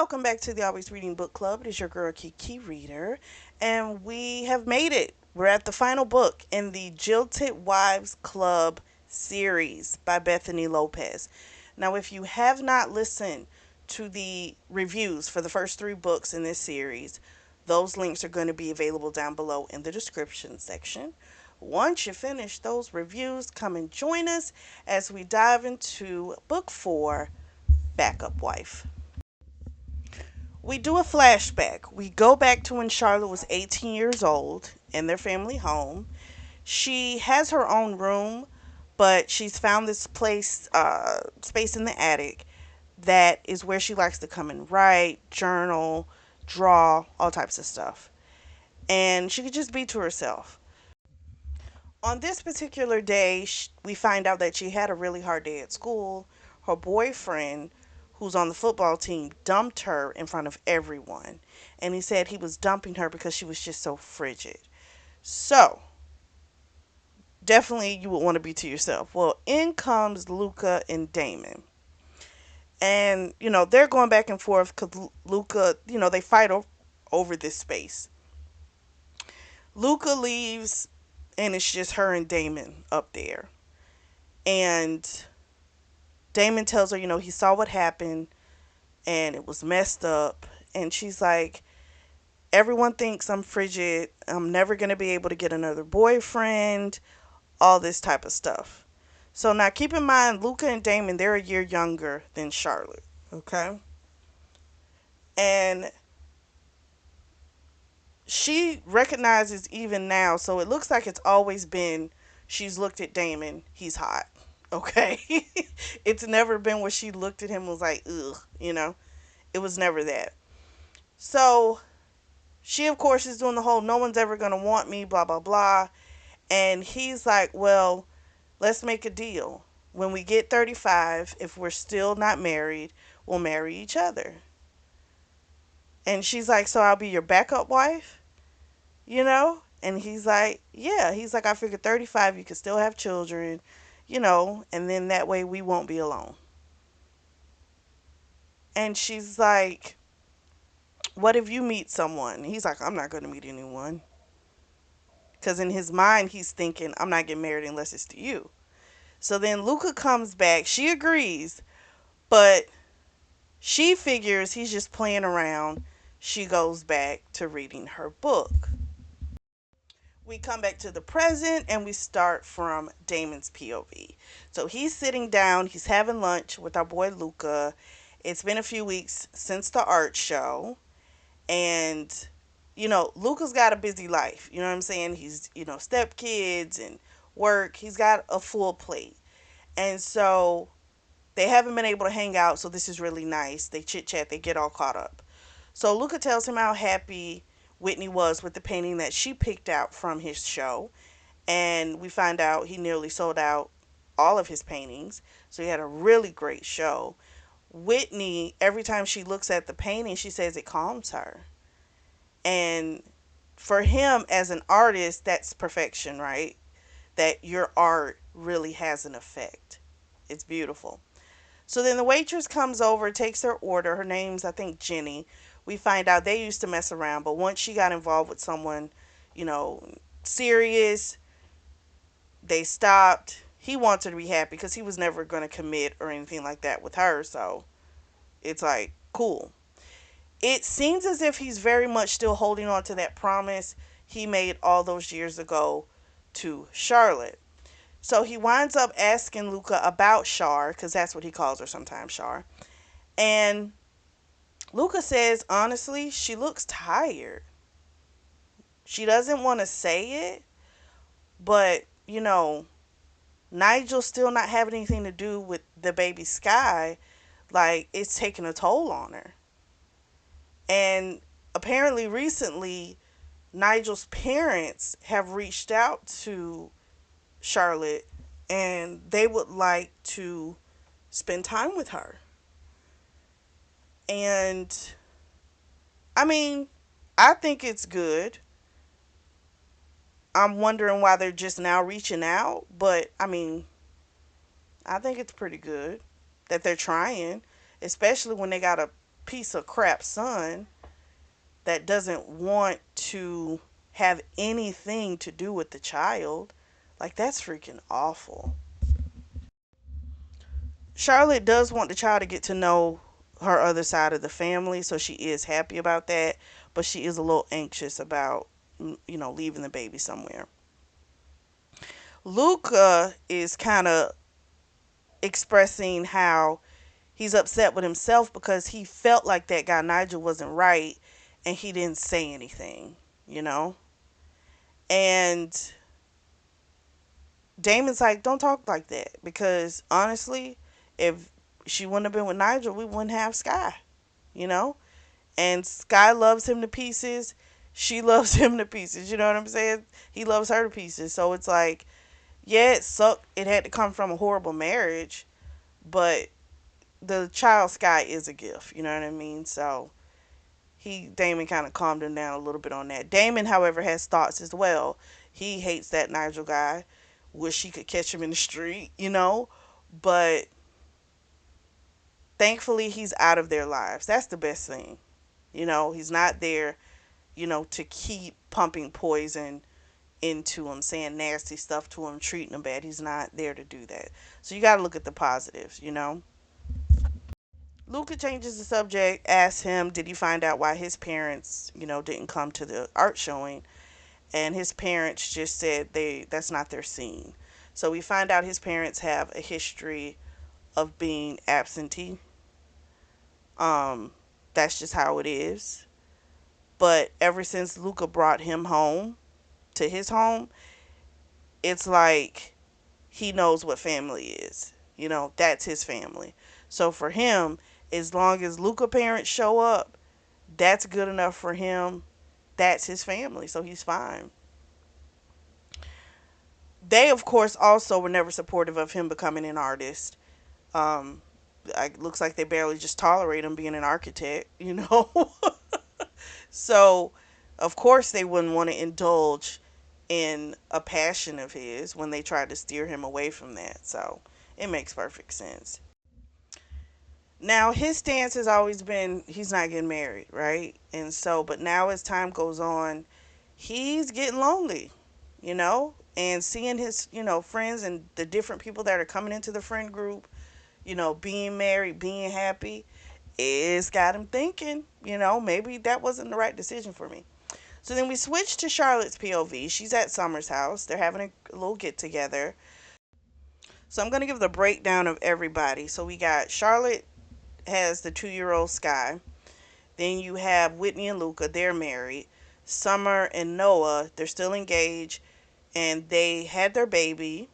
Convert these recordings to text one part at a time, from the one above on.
Welcome back to the Always Reading Book Club. It is your girl Kiki Reader, and we have made it. We're at the final book in the Jilted Wives Club series by Bethany Lopez. Now, if you have not listened to the reviews for the first three books in this series, those links are going to be available down below in the description section. Once you finish those reviews, come and join us as we dive into book four, Backup Wife. We do a flashback. We go back to when Charlotte was 18 years old in their family home. She has her own room, but she's found this space in the attic that is where she likes to come and write, journal, draw, all types of stuff. And she could just be to herself. On this particular day, we find out that she had a really hard day at school. Her boyfriend, who's on the football team, dumped her in front of everyone. And he said he was dumping her because she was just so frigid. So, definitely you would want to be to yourself. Well, in comes Luca and Damon. And, they're going back and forth because Luca, they fight over this space. Luca leaves, and it's just her and Damon up there. And Damon tells her, he saw what happened and it was messed up. And she's like, everyone thinks I'm frigid. I'm never going to be able to get another boyfriend, all this type of stuff. So now keep in mind, Luca and Damon, they're a year younger than Charlotte. Okay. And she recognizes even now, so it looks like it's always been she's looked at Damon, he's hot. Okay. It's never been where she looked at him and was like, ugh. It was never that. So she, of course, is doing the whole no one's ever going to want me, blah, blah, blah. And he's like, well, let's make a deal. When we get 35, if we're still not married, we'll marry each other. And she's like, so I'll be your backup wife? And he's like, yeah. He's like, I figured 35, you could still have children, and then that way we won't be alone. And she's like, what if you meet someone? He's like, I'm not going to meet anyone. Because in his mind, he's thinking, I'm not getting married unless it's to you. So then Luca comes back. She agrees, but she figures he's just playing around. She goes back to reading her book. We come back to the present and we start from Damon's POV. So he's sitting down, he's having lunch with our boy Luca. It's been a few weeks since the art show. And, Luca's got a busy life. You know what I'm saying? He's, stepkids and work. He's got a full plate. And so they haven't been able to hang out. So this is really nice. They chit chat, they get all caught up. So Luca tells him how happy Whitney was with the painting that she picked out from his show. And we find out he nearly sold out all of his paintings. So he had a really great show. Whitney, every time she looks at the painting, she says it calms her. And for him as an artist, that's perfection, right? That your art really has an effect. It's beautiful. So then the waitress comes over, takes her order. Her name's, I think, Jenny. We find out they used to mess around, but once she got involved with someone, serious, they stopped. He wants her to be happy because he was never going to commit or anything like that with her. So it's like, cool. It seems as if he's very much still holding on to that promise he made all those years ago to Charlotte. So he winds up asking Luca about Char, because that's what he calls her sometimes, Char. And Luca says, honestly, she looks tired. She doesn't want to say it, but, Nigel still not having anything to do with the baby Sky, like, it's taking a toll on her. And apparently recently, Nigel's parents have reached out to Charlotte and they would like to spend time with her. And I mean, I think it's good. I'm wondering why they're just now reaching out, but I mean, I think it's pretty good that they're trying, especially when they got a piece of crap son that doesn't want to have anything to do with the child. Like, that's freaking awful. Charlotte does want the child to get to know her other side of the family, so she is happy about that, but she is a little anxious about, leaving the baby somewhere. Luca is kind of expressing how he's upset with himself because he felt like that guy Nigel wasn't right and he didn't say anything, you know? And Damon's like, don't talk like that because honestly, if she wouldn't have been with Nigel, we wouldn't have Sky, you know? And Sky loves him to pieces. She loves him to pieces. You know what I'm saying? He loves her to pieces. So it's like, yeah, it sucked. It had to come from a horrible marriage, but the child Sky is a gift. You know what I mean? So Damon kind of calmed him down a little bit on that. Damon, however, has thoughts as well. He hates that Nigel guy. Wish he could catch him in the street, but thankfully he's out of their lives. That's the best thing. He's not there, to keep pumping poison into him, saying nasty stuff to him, treating him bad. He's not there to do that. So you got to look at the positives. Luca changes the subject, asks him, did he find out why his parents, didn't come to the art showing? And his parents just said that's not their scene. So we find out his parents have a history of being absentee. Um, that's just how it is. But ever since Luca brought him home to his home, it's like he knows what family is. That's his family. So for him, as long as Luca parents show up, that's good enough for him. That's his family. So he's fine. They, of course, also were never supportive of him becoming an artist. Um, it looks like they barely just tolerate him being an architect. So, of course, they wouldn't want to indulge in a passion of his when they tried to steer him away from that. So, it makes perfect sense. Now, his stance has always been he's not getting married, right? And so, but now as time goes on, he's getting lonely, and seeing his, friends and the different people that are coming into the friend group, being married, being happy, it's got him thinking, maybe that wasn't the right decision for me. So then we switch to Charlotte's POV. She's at Summer's house. They're having a little get together. So I'm going to give the breakdown of everybody. So we got Charlotte has the 2-year-old Sky. Then you have Whitney and Luca. They're married. Summer and Noah, they're still engaged. And they had their baby.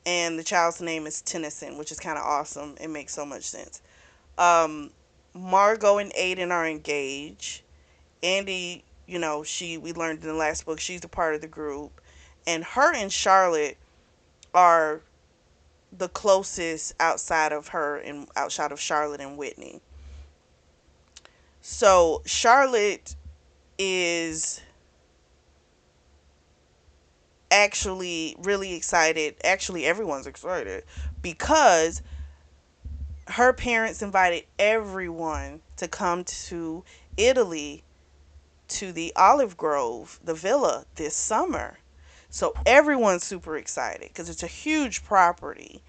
And the child's name is Tennyson, which is kind of awesome. It makes so much sense. Um, Margot and Aiden are engaged. Andy, we learned in the last book, she's a part of the group. And her and Charlotte are the closest outside of Charlotte and Whitney. So Charlotte is actually really excited. Actually, everyone's excited because her parents invited everyone to come to Italy to the Olive Grove, the villa, this summer. So everyone's super excited because it's a huge property.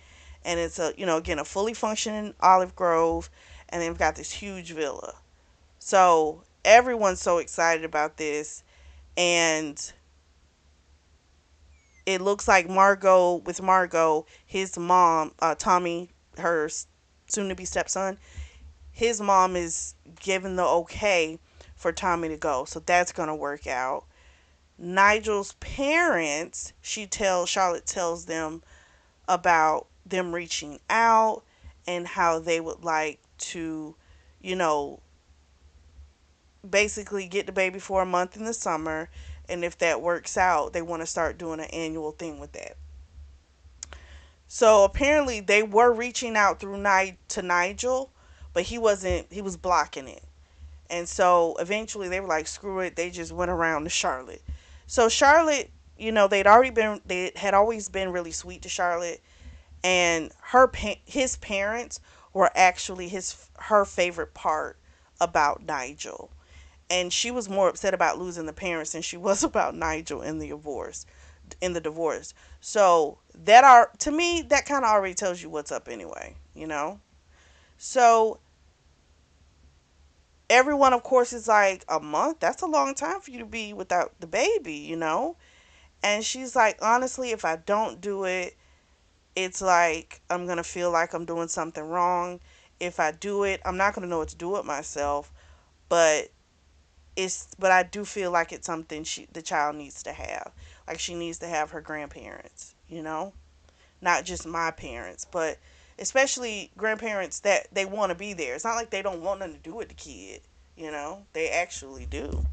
And it's again, a fully functioning Olive Grove. And they've got this huge villa. So everyone's so excited about this. And it looks like Margot, his mom, Tommy, her soon to be stepson, his mom is giving the okay for Tommy to go. So that's going to work out. Nigel's parents, Charlotte tells them about them reaching out and how they would like to, you know, basically get the baby for a month in the summer. And if that works out, they want to start doing an annual thing with that. So apparently they were reaching out to Nigel, but he wasn't. He was blocking it. And so eventually they were like, screw it. They just went around to Charlotte. So Charlotte, they had always been really sweet to Charlotte, and his parents were actually her favorite part about Nigel. And she was more upset about losing the parents than she was about Nigel in the divorce. So that are to me that kind of already tells you what's up anyway, you know? So everyone of course is like, a month? That's a long time for you to be without the baby, you know? And she's like, honestly, if I don't do it, it's like I'm going to feel like I'm doing something wrong. If I do it, I'm not going to know what to do with myself, but I do feel like it's something the child needs to have. Like she needs to have her grandparents, you know? Not just my parents, but especially grandparents that they want to be there. It's not like they don't want nothing to do with the kid, you know? They actually do.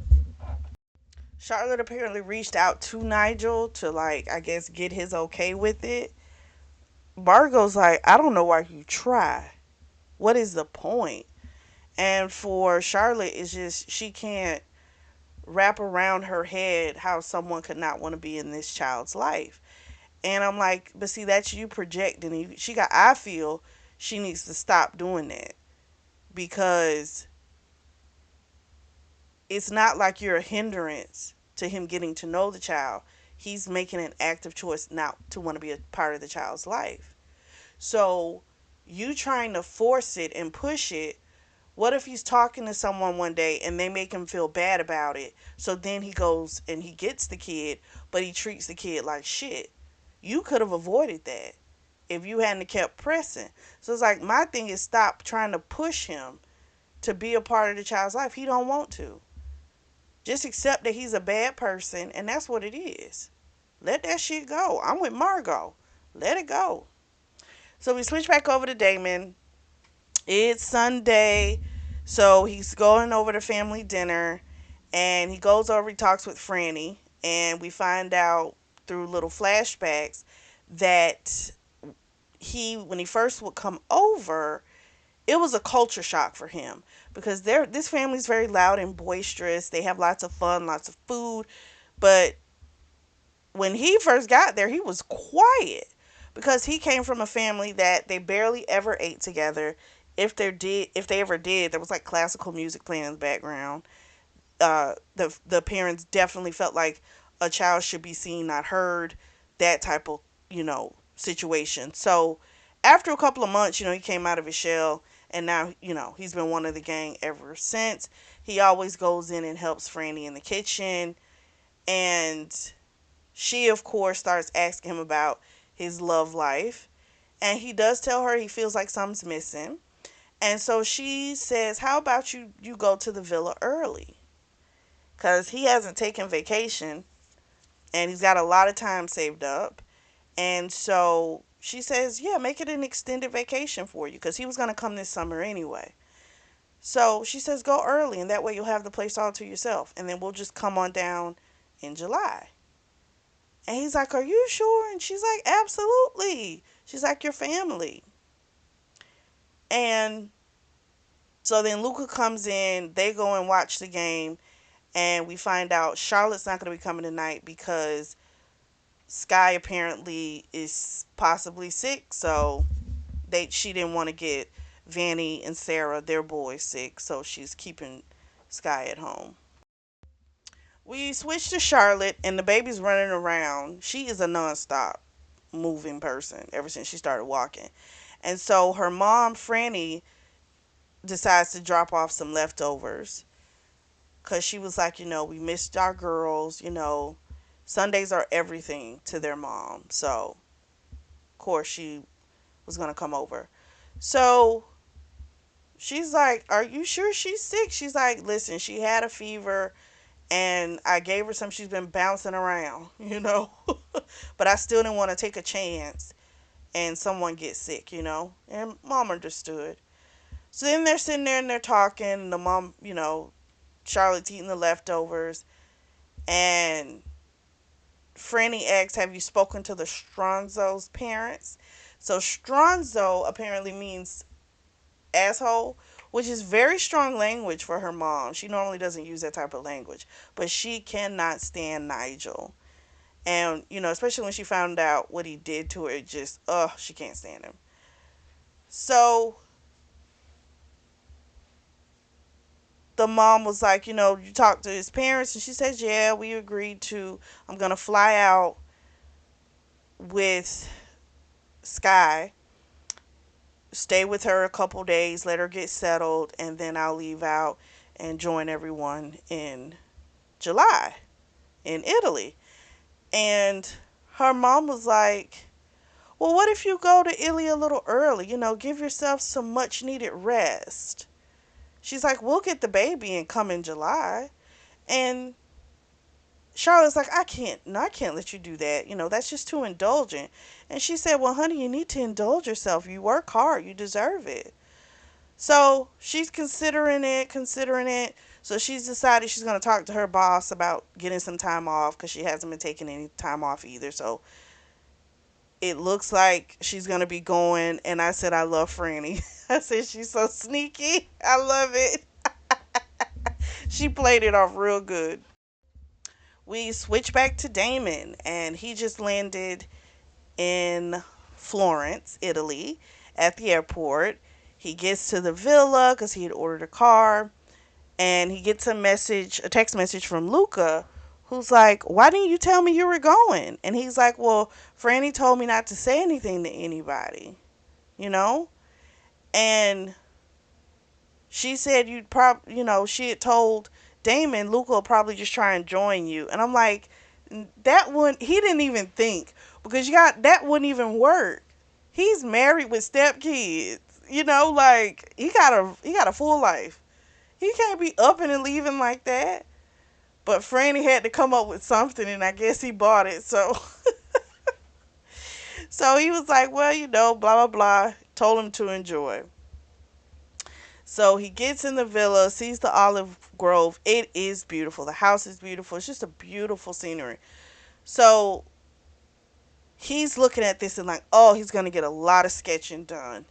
Charlotte apparently reached out to Nigel to, like, I guess get his okay with it. Margot's like, I don't know why you try. What is the point? And for Charlotte, it's just she can't wrap around her head how someone could not want to be in this child's life. And I'm like, but see, that's you projecting. I feel she needs to stop doing that because it's not like you're a hindrance to him getting to know the child. He's making an active choice not to want to be a part of the child's life. So you trying to force it and push it. What if he's talking to someone one day and they make him feel bad about it? So then he goes and he gets the kid, but he treats the kid like shit. You could have avoided that if you hadn't kept pressing. So it's like my thing is stop trying to push him to be a part of the child's life. He don't want to. Just accept that he's a bad person and that's what it is. Let that shit go. I'm with Margot. Let it go. So we switch back over to Damon. It's Sunday, so he's going over to family dinner, and he goes over. He talks with Franny, and we find out through little flashbacks that when he first would come over, it was a culture shock for him because this family's very loud and boisterous. They have lots of fun, lots of food, but when he first got there, he was quiet because he came from a family that they barely ever ate together. If they ever did, there was like classical music playing in the background. The parents definitely felt like a child should be seen, not heard. That type of situation. So after a couple of months, he came out of his shell, and now he's been one of the gang ever since. He always goes in and helps Franny in the kitchen, and she, of course, starts asking him about his love life. And he does tell her he feels like something's missing. And so she says, how about you go to the villa early? Because he hasn't taken vacation and he's got a lot of time saved up. And so she says, yeah, make it an extended vacation for you because he was going to come this summer anyway. So she says, go early and that way you'll have the place all to yourself. And then we'll just come on down in July. And he's like, are you sure? And she's like, absolutely. She's like, your family. And so then Luca comes in, they go and watch the game, and we find out Charlotte's not going to be coming tonight because Sky apparently is possibly sick, so she didn't want to get Vanny and Sarah, their boys, sick, so she's keeping Sky at home. We switch to Charlotte, and the baby's running around. She is a nonstop moving person ever since she started walking. And so her mom, Franny, decides to drop off some leftovers because she was like, we missed our girls. Sundays are everything to their mom. So, of course, she was going to come over. So, she's like, are you sure she's sick? She's like, listen, she had a fever and I gave her some. She's been bouncing around, but I still didn't want to take a chance and someone get sick, and mom understood. So then they're sitting there and they're talking. The mom, Charlotte's eating the leftovers. And Franny asks, have you spoken to the Stronzo's parents? So Stronzo apparently means asshole, which is very strong language for her mom. She normally doesn't use that type of language. But she cannot stand Nigel. And, especially when she found out what he did to her, it just, she can't stand him. So the mom was like, you talked to his parents, and she says, yeah, we agreed to. I'm gonna fly out with Sky, stay with her a couple days, let her get settled, and then I'll leave out and join everyone in July in Italy. And her mom was like, well, what if you go to Italy a little early? Give yourself some much needed rest. She's like, we'll get the baby and come in July. And Charlotte's like, I can't, no, I can't let you do that. That's just too indulgent. And she said, well, honey, you need to indulge yourself. You work hard. You deserve it. So she's considering it. So she's decided she's going to talk to her boss about getting some time off because she hasn't been taking any time off either. So it looks like she's going to be going. And I said, I love Franny. I said, she's so sneaky. I love it. She played it off real good. We switch back to Damon, and he just landed in Florence, Italy, at the airport. He gets to the villa because he had ordered a car, and he gets a text message from Luca, who's like, "Why didn't you tell me you were going?" And he's like, "Well, Franny told me not to say anything to anybody, you know." And she said she had told Damon Luca will probably just try and join you. And I'm like, that one, he didn't even think, because that wouldn't even work. He's married with stepkids, like he got a full life. He can't be up and leaving like that. But Franny had to come up with something, and I guess he bought it. So he was like, well, blah blah blah. Told him to enjoy. So he gets in the villa, sees the olive grove. It is beautiful. The house is beautiful. It's just a beautiful scenery. So he's looking at this and like, oh, he's gonna get a lot of sketching done.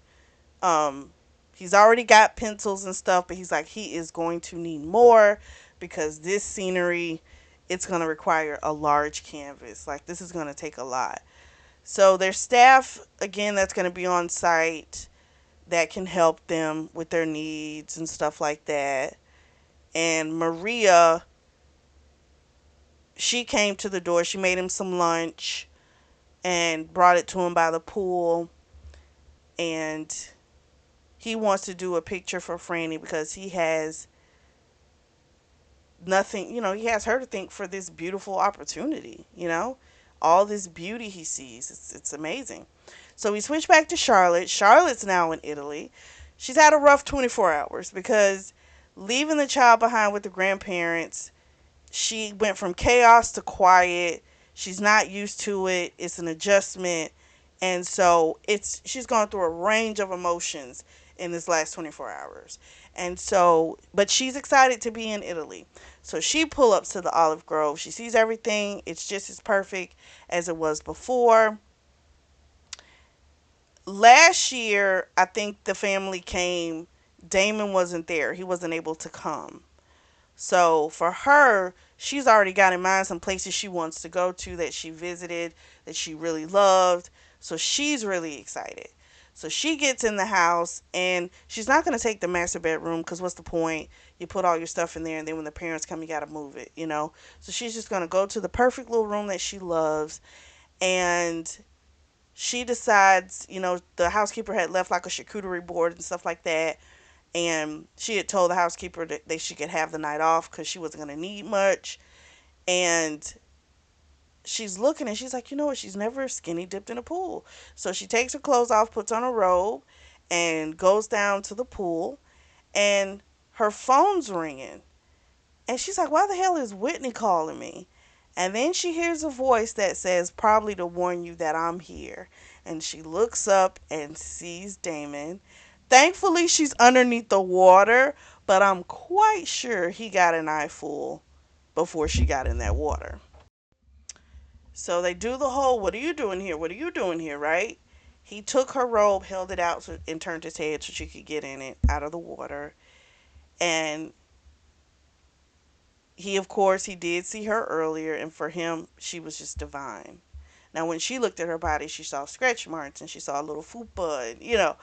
Um, he's already got pencils and stuff, but he's like, he is going to need more because this scenery, it's gonna require a large canvas. Like, this is gonna take a lot. So there's staff again that's gonna be on site that can help them with their needs and stuff like that. And Maria, she came to the door. She made him some lunch and brought it to him by the pool. And he wants to do a picture for Franny because he has nothing, he has her to thank for this beautiful opportunity. All this beauty he sees. It's amazing. So we switch back to Charlotte. Charlotte's now in Italy. She's had a rough 24 hours because leaving the child behind with the grandparents, she went from chaos to quiet. She's not used to it. It's an adjustment. And so she's gone through a range of emotions in this last 24 hours. And so, but she's excited to be in Italy. So she pull ups to the olive grove. She sees everything. It's just as perfect as it was before. Last year, I think the family came. Damon wasn't there. He wasn't able to come. So for her, she's already got in mind some places she wants to go to that she visited, that she really loved. So she's really excited. So she gets in the house, and she's not going to take the master bedroom because what's the point? You put all your stuff in there, and then when the parents come, you got to move it. So she's just going to go to the perfect little room that she loves. And she decides, the housekeeper had left like a charcuterie board and stuff like that. And she had told the housekeeper that she could have the night off because she wasn't going to need much. And she's looking and she's like, you know what? She's never skinny dipped in a pool. So she takes her clothes off, puts on a robe, and goes down to the pool. And her phone's ringing. And she's like, why the hell is Whitney calling me? And then she hears a voice that says, probably to warn you that I'm here. And she looks up and sees Damon. Thankfully, she's underneath the water, but I'm quite sure he got an eyeful before she got in that water. So they do the whole, what are you doing here? What are you doing here, right? He took her robe, held it out, and turned his head so she could get in it out of the water. And of course, he did see her earlier, and for him, she was just divine. Now, when she looked at her body, she saw scratch marks and she saw a little fupa,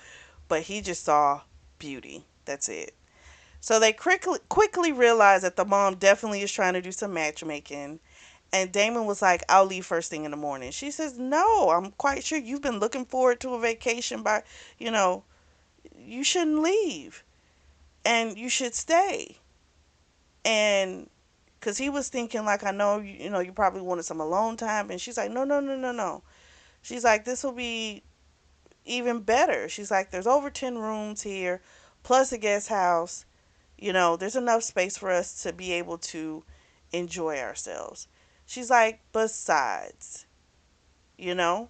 but he just saw beauty. That's it. So they quickly realize that the mom definitely is trying to do some matchmaking. And Damon was like, I'll leave first thing in the morning. She says, no, I'm quite sure you've been looking forward to a vacation by, you know, you shouldn't leave and you should stay. And because he was thinking, like, I know, you probably wanted some alone time. And she's like, no, no, no, no, no. She's like, this will be even better. She's like, there's over 10 rooms here, plus a guest house. There's enough space for us to be able to enjoy ourselves. She's like, besides, you know,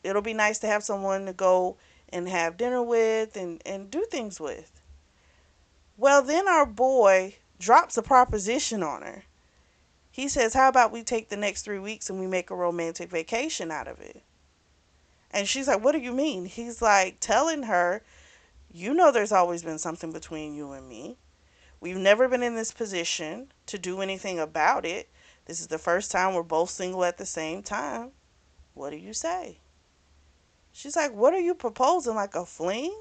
it'll be nice to have someone to go and have dinner with and do things with. Well, then our boy drops a proposition on her. He says, how about we take the next 3 weeks and we make a romantic vacation out of it? And she's like, what do you mean? He's like, telling her, there's always been something between you and me. We've never been in this position to do anything about it. This is the first time we're both single at the same time. What do you say? She's like, what are you proposing? Like a fling?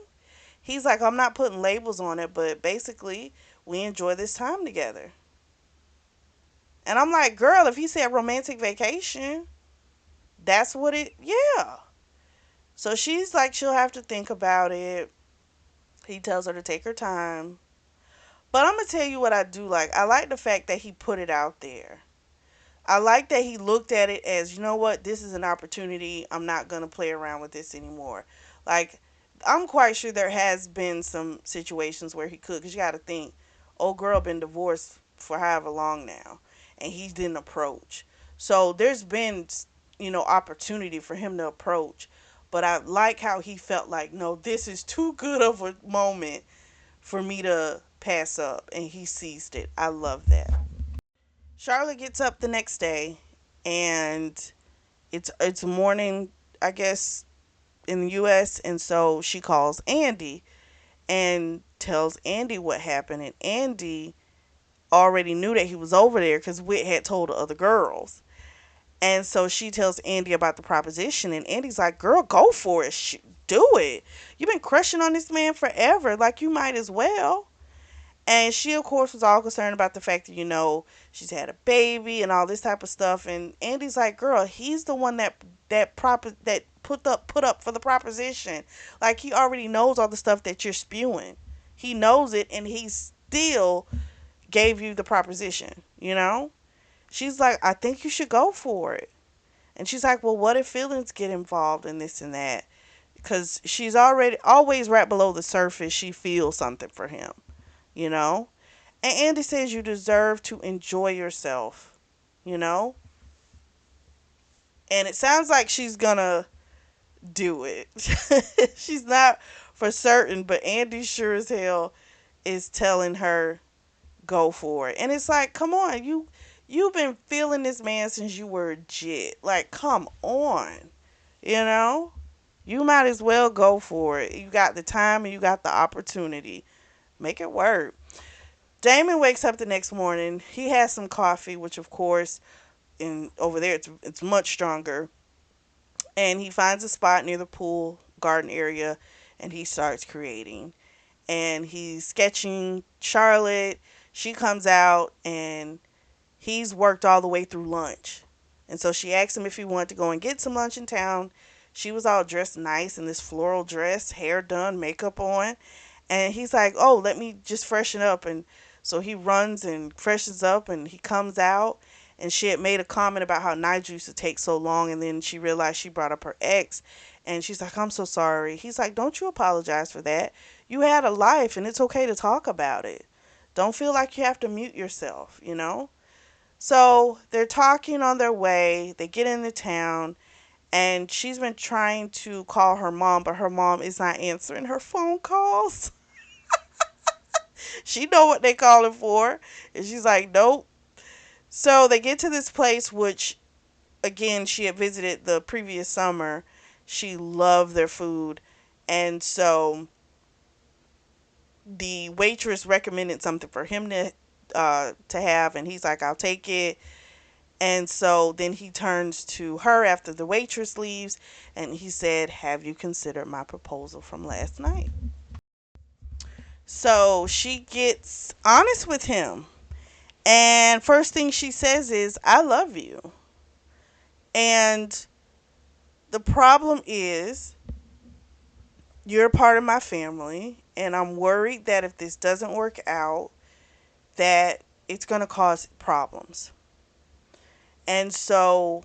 He's like, I'm not putting labels on it, but basically, we enjoy this time together. And I'm like, girl, if he said romantic vacation, that's what yeah. So she's like, she'll have to think about it. He tells her to take her time. But I'm going to tell you what I do like. I like the fact that he put it out there. I like that he looked at it as, you know what, this is an opportunity. I'm not going to play around with this anymore. Like, I'm quite sure there has been some situations where he could, because you got to think, old girl been divorced for however long now, and he didn't approach. So there's been, opportunity for him to approach. But I like how he felt like, no, this is too good of a moment for me to pass up, and he seized it. I love that. Charlotte gets up the next day, and it's morning, I guess, in the U.S., and so she calls Andy and tells Andy what happened, and Andy already knew that he was over there because Whit had told the other girls. And so she tells Andy about the proposition, and Andy's like, girl, go for it. Do it. You've been crushing on this man forever. Like, you might as well. And she, of course, was all concerned about the fact that, she's had a baby and all this type of stuff. And Andy's like, girl, he's the one that put up for the proposition. Like, he already knows all the stuff that you're spewing. He knows it, and he still gave you the proposition. She's like, I think you should go for it. And she's like, well, what if feelings get involved in this and that? Because she's always right below the surface. She feels something for him, you know? And Andy says you deserve to enjoy yourself, you know? And it sounds like she's gonna do it. She's not for certain, but Andy sure as hell is telling her go for it. And it's like, come on, you've been feeling this man since you were a jit. Like, come on. You know? You might as well go for it. You got the time and you got the opportunity. Make it work. Damon wakes up the next morning. He has some coffee, which of course, over there it's much stronger. And he finds a spot near the pool garden area, and he starts creating. And he's sketching Charlotte. She comes out, and he's worked all the way through lunch. And so she asked him if he wanted to go and get some lunch in town. She was all dressed nice in this floral dress, hair done, makeup on. And he's like, oh, let me just freshen up. And so he runs and freshens up, and he comes out. And she had made a comment about how Nigel used to take so long. And then she realized she brought up her ex. And she's like, I'm so sorry. He's like, don't you apologize for that. You had a life, and it's okay to talk about it. Don't feel like you have to mute yourself. So they're talking on their way. They get into town, and she's been trying to call her mom, but her mom is not answering her phone calls. She know what they calling for, and she's like, nope. So they get to this place, which again she had visited the previous summer. She loved their food, and so the waitress recommended something for him to have, and he's like, I'll take it. And so then he turns to her after the waitress leaves, and he said, have you considered my proposal from last night? So she gets honest with him. And first thing she says is, I love you. And the problem is, you're a part of my family. And I'm worried that if this doesn't work out, that it's going to cause problems. And so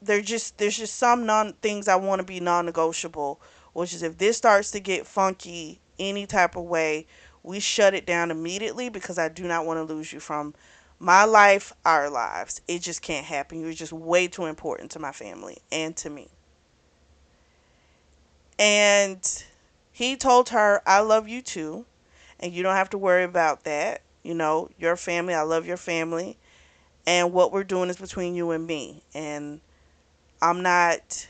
there's just some non things I want to be non-negotiable, which is if this starts to get funky any type of way, we shut it down immediately because I do not want to lose you from my life, our lives. It just can't happen. You're just way too important to my family and to me. And he told her, I love you too, and you don't have to worry about that. Your family, I love your family, and what we're doing is between you and me. And I'm not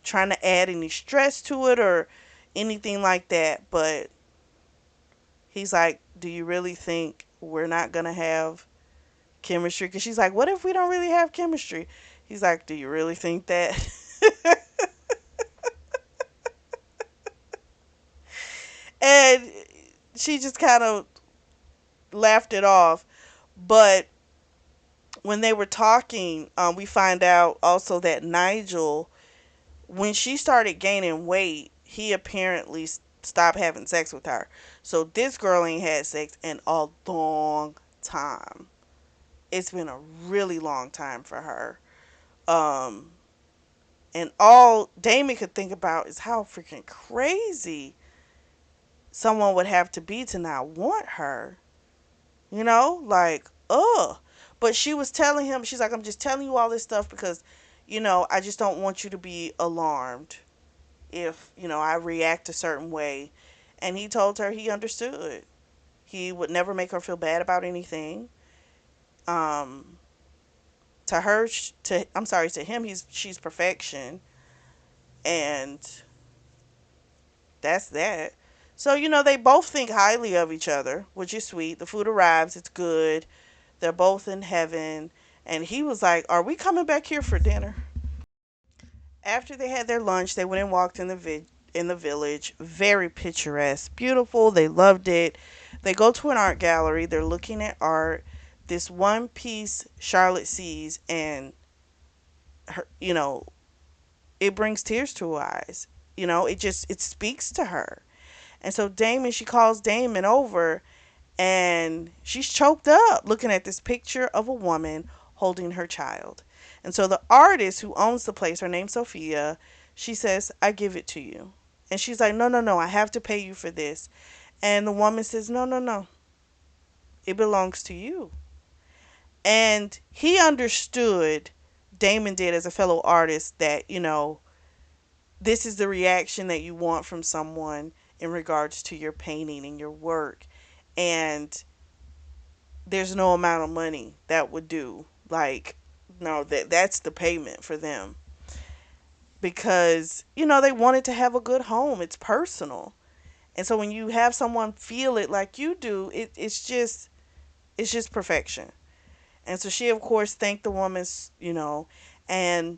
trying to add any stress to it or anything like that. But he's like, do you really think we're not going to have chemistry? Because she's like, what if we don't really have chemistry? He's like, do you really think that? And she just kind of laughed it off. But when they were talking, we find out also that Nigel, when she started gaining weight, he apparently stopped having sex with her. So this girl ain't had sex in a long time. It's been a really long time for her. Um, and all Damon could think about is how freaking crazy someone would have to be to not want her. Like, ugh. But she was telling him, she's like, I'm just telling you all this stuff because, I just don't want you to be alarmed if, I react a certain way. And he told her he understood. He would never make her feel bad about anything. Um, to her, I'm sorry, to him, she's perfection, and that's that. So they both think highly of each other, which is sweet. The food arrives, it's good. They're both in heaven, and he was like, "Are we coming back here for dinner?" After they had their lunch, they went and walked in the village. Very picturesque, beautiful. They loved it. They go to an art gallery. They're looking at art. This one piece Charlotte sees, and her, it brings tears to her eyes. It speaks to her. And so she calls Damon over, and she's choked up looking at this picture of a woman holding her child. And so the artist who owns the place, her name's Sophia, she says, I give it to you. And she's like, no, no, no, I have to pay you for this. And the woman says, no, no, no, it belongs to you. And he understood, Damon did as a fellow artist, that, this is the reaction that you want from someone in regards to your painting and your work. And there's no amount of money that would do. Like, no, that's the payment for them. Because, they wanted to have a good home. It's personal. And so when you have someone feel it like you do, it's just perfection. And so she of course thanked the woman's, and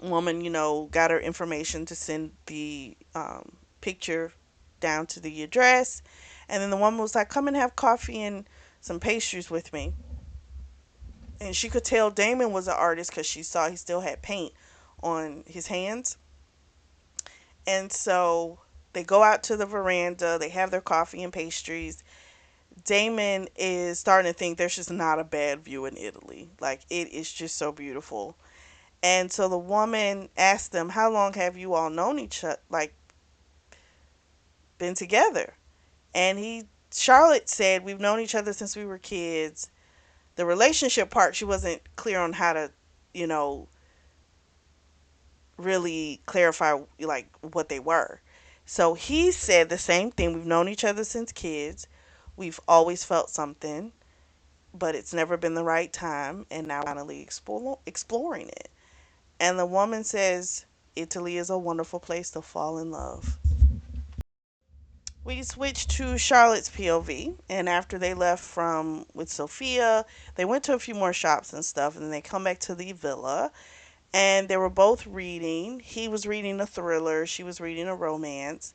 woman, got her information to send the picture down to the address. And then the woman was like, come and have coffee and some pastries with me. And she could tell Damon was an artist because she saw he still had paint on his hands. And so they go out to the veranda, they have their coffee and pastries. Damon is starting to think there's just not a bad view in Italy. Like, it is just so beautiful. And so the woman asked them, how long have you all known each other, like, been together? And Charlotte said, we've known each other since we were kids. The relationship part, she wasn't clear on how to, you know, really clarify, like, what they were. So he said the same thing. We've known each other since kids. We've always felt something, but it's never been the right time, and now finally exploring it. And the woman says, Italy is a wonderful place to fall in love. We switched to Charlotte's POV, and after they left from with Sophia, they went to a few more shops and stuff, and then they come back to the villa, And they were both reading. He was reading a thriller, she was reading a romance,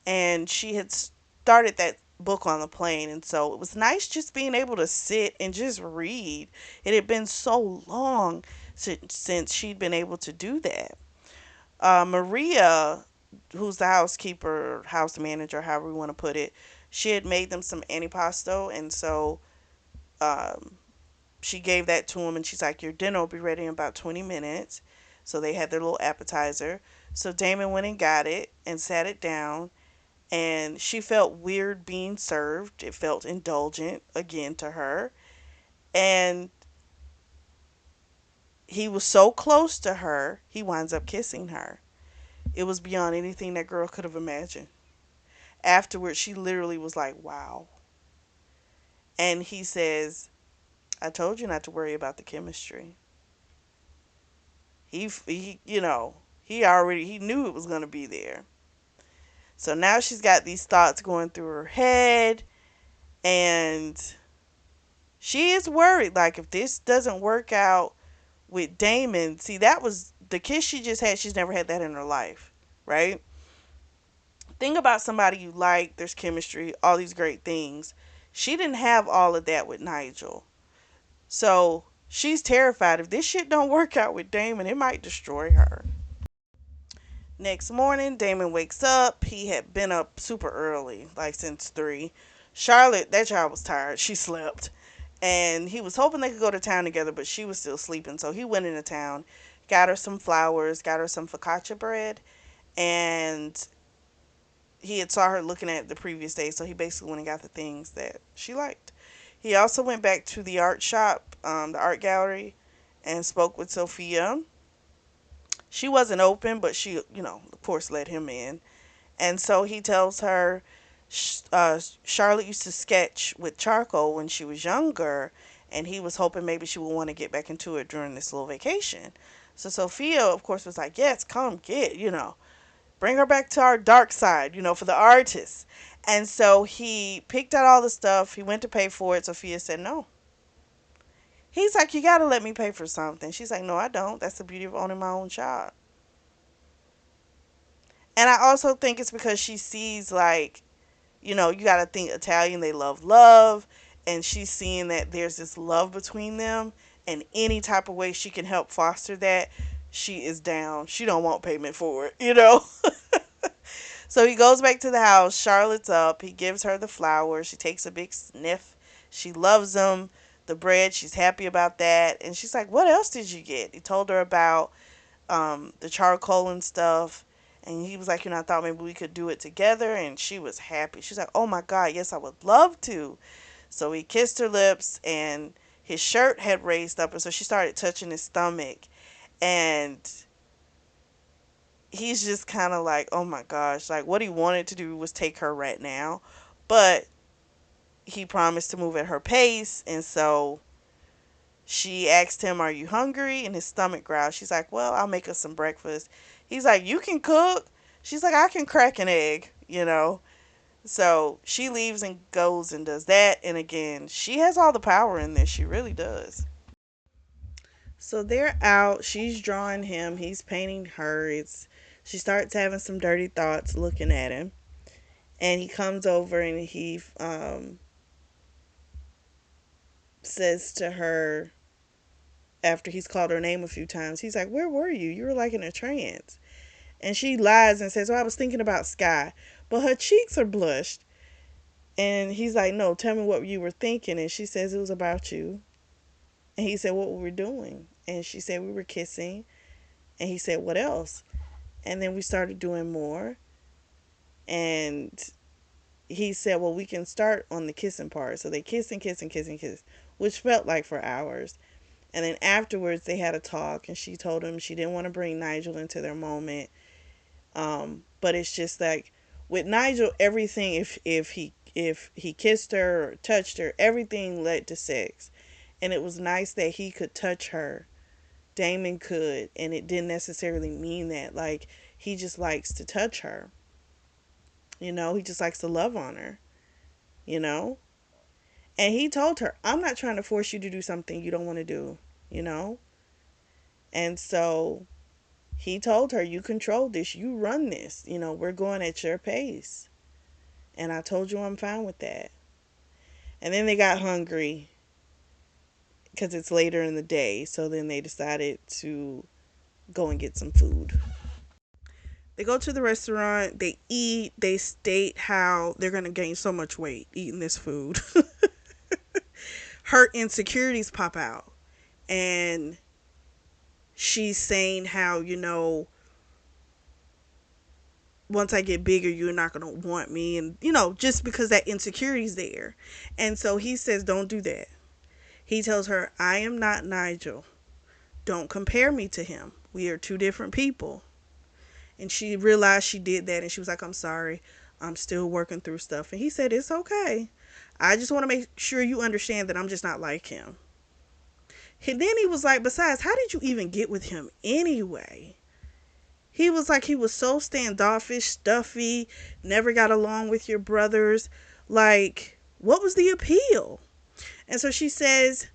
and she had started that book on the plane. And so it was nice just being able to sit and just read. It had been so long since she'd been able to do that. Maria, who's the housekeeper, house manager, however we want to put it, she had made them some antipasto, and so um, she gave that to him, and she's like, "Your dinner will be ready in about 20 minutes." So they had their little appetizer. So Damon went and got it and sat it down, and she felt weird being served. It felt indulgent again to her, and he was so close to her, he winds up kissing her. It was beyond anything that girl could have imagined. Afterwards, she literally was like, "Wow." And he says, "I told you not to worry about the chemistry." He knew it was going to be there. So now she's got these thoughts going through her head, and she is worried. Like, if this doesn't work out with Damon, see, that was the kiss she just had. She's never had that in her life, right? Think about somebody you like, there's chemistry, all these great things. She didn't have all of that with Nigel. So she's terrified. If this shit don't work out with Damon, it might destroy her. Next morning, Damon wakes up. He had been up super early, like since 3. Charlotte, that child was tired. She slept. And he was hoping they could go to town together, but she was still sleeping. So he went into town, got her some flowers, got her some focaccia bread, and he had saw her looking at it the previous day, so he basically went and got the things that she liked. He also went back to the art shop, the art gallery, and spoke with Sophia. She wasn't open, but she, of course, let him in. And so he tells her Charlotte used to sketch with charcoal when she was younger, and he was hoping maybe she would want to get back into it during this little vacation. So Sophia, of course, was like, "Yes, come get, bring her back to our dark side, for the artists." And so he picked out all the stuff. He went to pay for it. Sophia said no. He's like, "You got to let me pay for something." She's like, "No, I don't. That's the beauty of owning my own shop." And I also think it's because she sees, like, you got to think Italian, they love love. And she's seeing that there's this love between them. And any type of way she can help foster that, she is down. She don't want payment for it. So he goes back to the house. Charlotte's up. He gives her the flowers. She takes a big sniff. She loves them. The bread, she's happy about that. And she's like, "What else did you get?" He told her about the charcoal and stuff. And he was like, "I thought maybe we could do it together." And she was happy. She's like, "Oh my God, yes, I would love to." So he kissed her lips, and his shirt had raised up. And so she started touching his stomach. And he's just kind of like, oh my gosh, like what he wanted to do was take her right now. But he promised to move at her pace. And so she asked him, "Are you hungry?" And his stomach growled. She's like, "Well, I'll make us some breakfast." He's like, "You can cook?" She's like, "I can crack an egg. So she leaves and goes and does that. And again, she has all the power in this. She really does. So they're out. She's drawing him. He's painting her. She starts having some dirty thoughts looking at him. And he comes over and he says to her, after he's called her name a few times, he's like, "Where were you? You were like in a trance." And she lies and says, "Oh, I was thinking about Sky." But her cheeks are blushed. And he's like, "No, tell me what you were thinking." And she says, "It was about you." And he said, "What were we doing?" And she said, "We were kissing." And he said, "What else?" And then we started doing more. And he said, "Well, we can start on the kissing part." So they kiss and kiss and kiss and kiss, which felt like for hours. And then afterwards, they had a talk, and she told him she didn't want to bring Nigel into their moment. But it's just like with Nigel, everything, if he kissed her or touched her, everything led to sex. And it was nice that he could touch her. Damon could, and it didn't necessarily mean that. Like, he just likes to touch her. He just likes to love on her. You know? And he told her, "I'm not trying to force you to do something you don't want to do." You know? And so he told her, you control this, you run this, we're going at your pace. And I told you I'm fine with that. And then they got hungry because it's later in the day. So then they decided to go and get some food. They go to the restaurant, they eat, they state how they're going to gain so much weight eating this food. Her insecurities pop out. And she's saying how, once I get bigger, you're not going to want me. And, just because that insecurity's there. And so he says, don't do that. He tells her, I am not Nigel. Don't compare me to him. We are two different people. And she realized she did that. And she was like, I'm sorry. I'm still working through stuff. And he said, it's okay. I just want to make sure you understand that I'm just not like him. And then he was like, besides, how did you even get with him anyway? He was like, he was so standoffish, stuffy, never got along with your brothers. Like, what was the appeal? And so she says,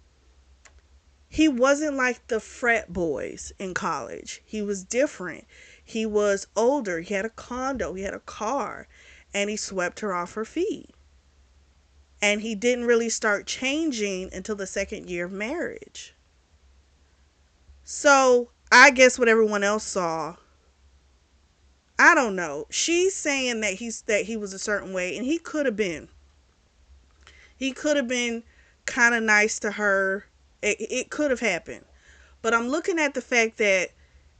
he wasn't like the frat boys in college. He was different. He was older. He had a condo. He had a car. And he swept her off her feet. And he didn't really start changing until the second year of marriage. So I guess what everyone else saw, I don't know. She's saying that he was a certain way, and he could have been. He could have been kind of nice to her. It could have happened. But I'm looking at the fact that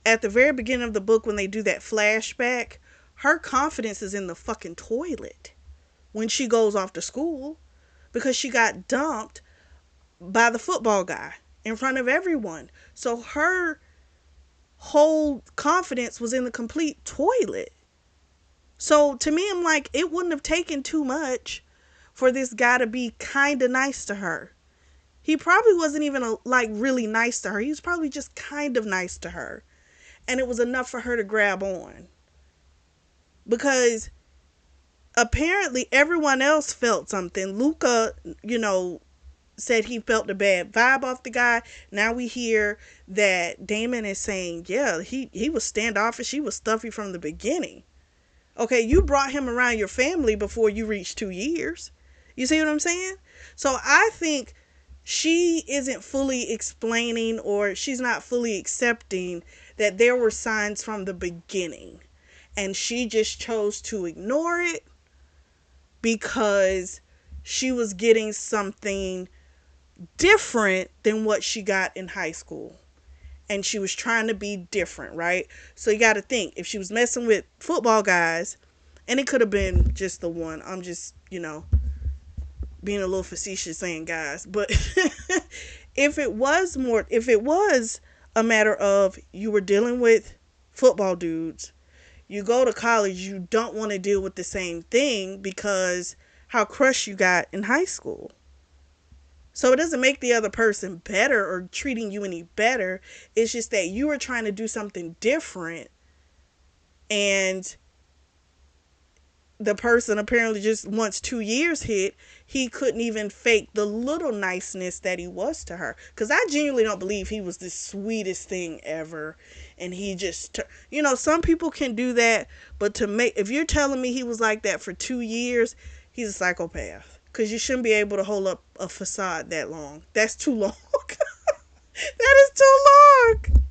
at the very beginning of the book, when they do that flashback, her confidence is in the fucking toilet when she goes off to school because she got dumped by the football guy in front of everyone. So her whole confidence was in the complete toilet. So to me, I'm like, it wouldn't have taken too much for this guy to be kind of nice to her. He probably wasn't even like really nice to her. He was probably just kind of nice to her. And it was enough for her to grab on. Because apparently everyone else felt something. Luca, said he felt a bad vibe off the guy. Now we hear that Damon is saying, yeah, he was standoffish. He was stuffy from the beginning. Okay, you brought him around your family before you reached 2 years. You see what I'm saying? So I think she isn't fully explaining, or she's not fully accepting that there were signs from the beginning. And she just chose to ignore it because she was getting something different than what she got in high school. And she was trying to be different, right? So you got to think, if she was messing with football guys, and it could have been just the one. I'm just, being a little facetious saying guys. But if it was a matter of you were dealing with football dudes, you go to college, you don't want to deal with the same thing because how crushed you got in high school. So it doesn't make the other person better or treating you any better. It's just that you are trying to do something different, and the person apparently just once 2 years hit, he couldn't even fake the little niceness that he was to her. Because I genuinely don't believe he was the sweetest thing ever. And he just, some people can do that. But if you're telling me he was like that for 2 years, he's a psychopath. Because you shouldn't be able to hold up a facade that long. That's too long. That is too long.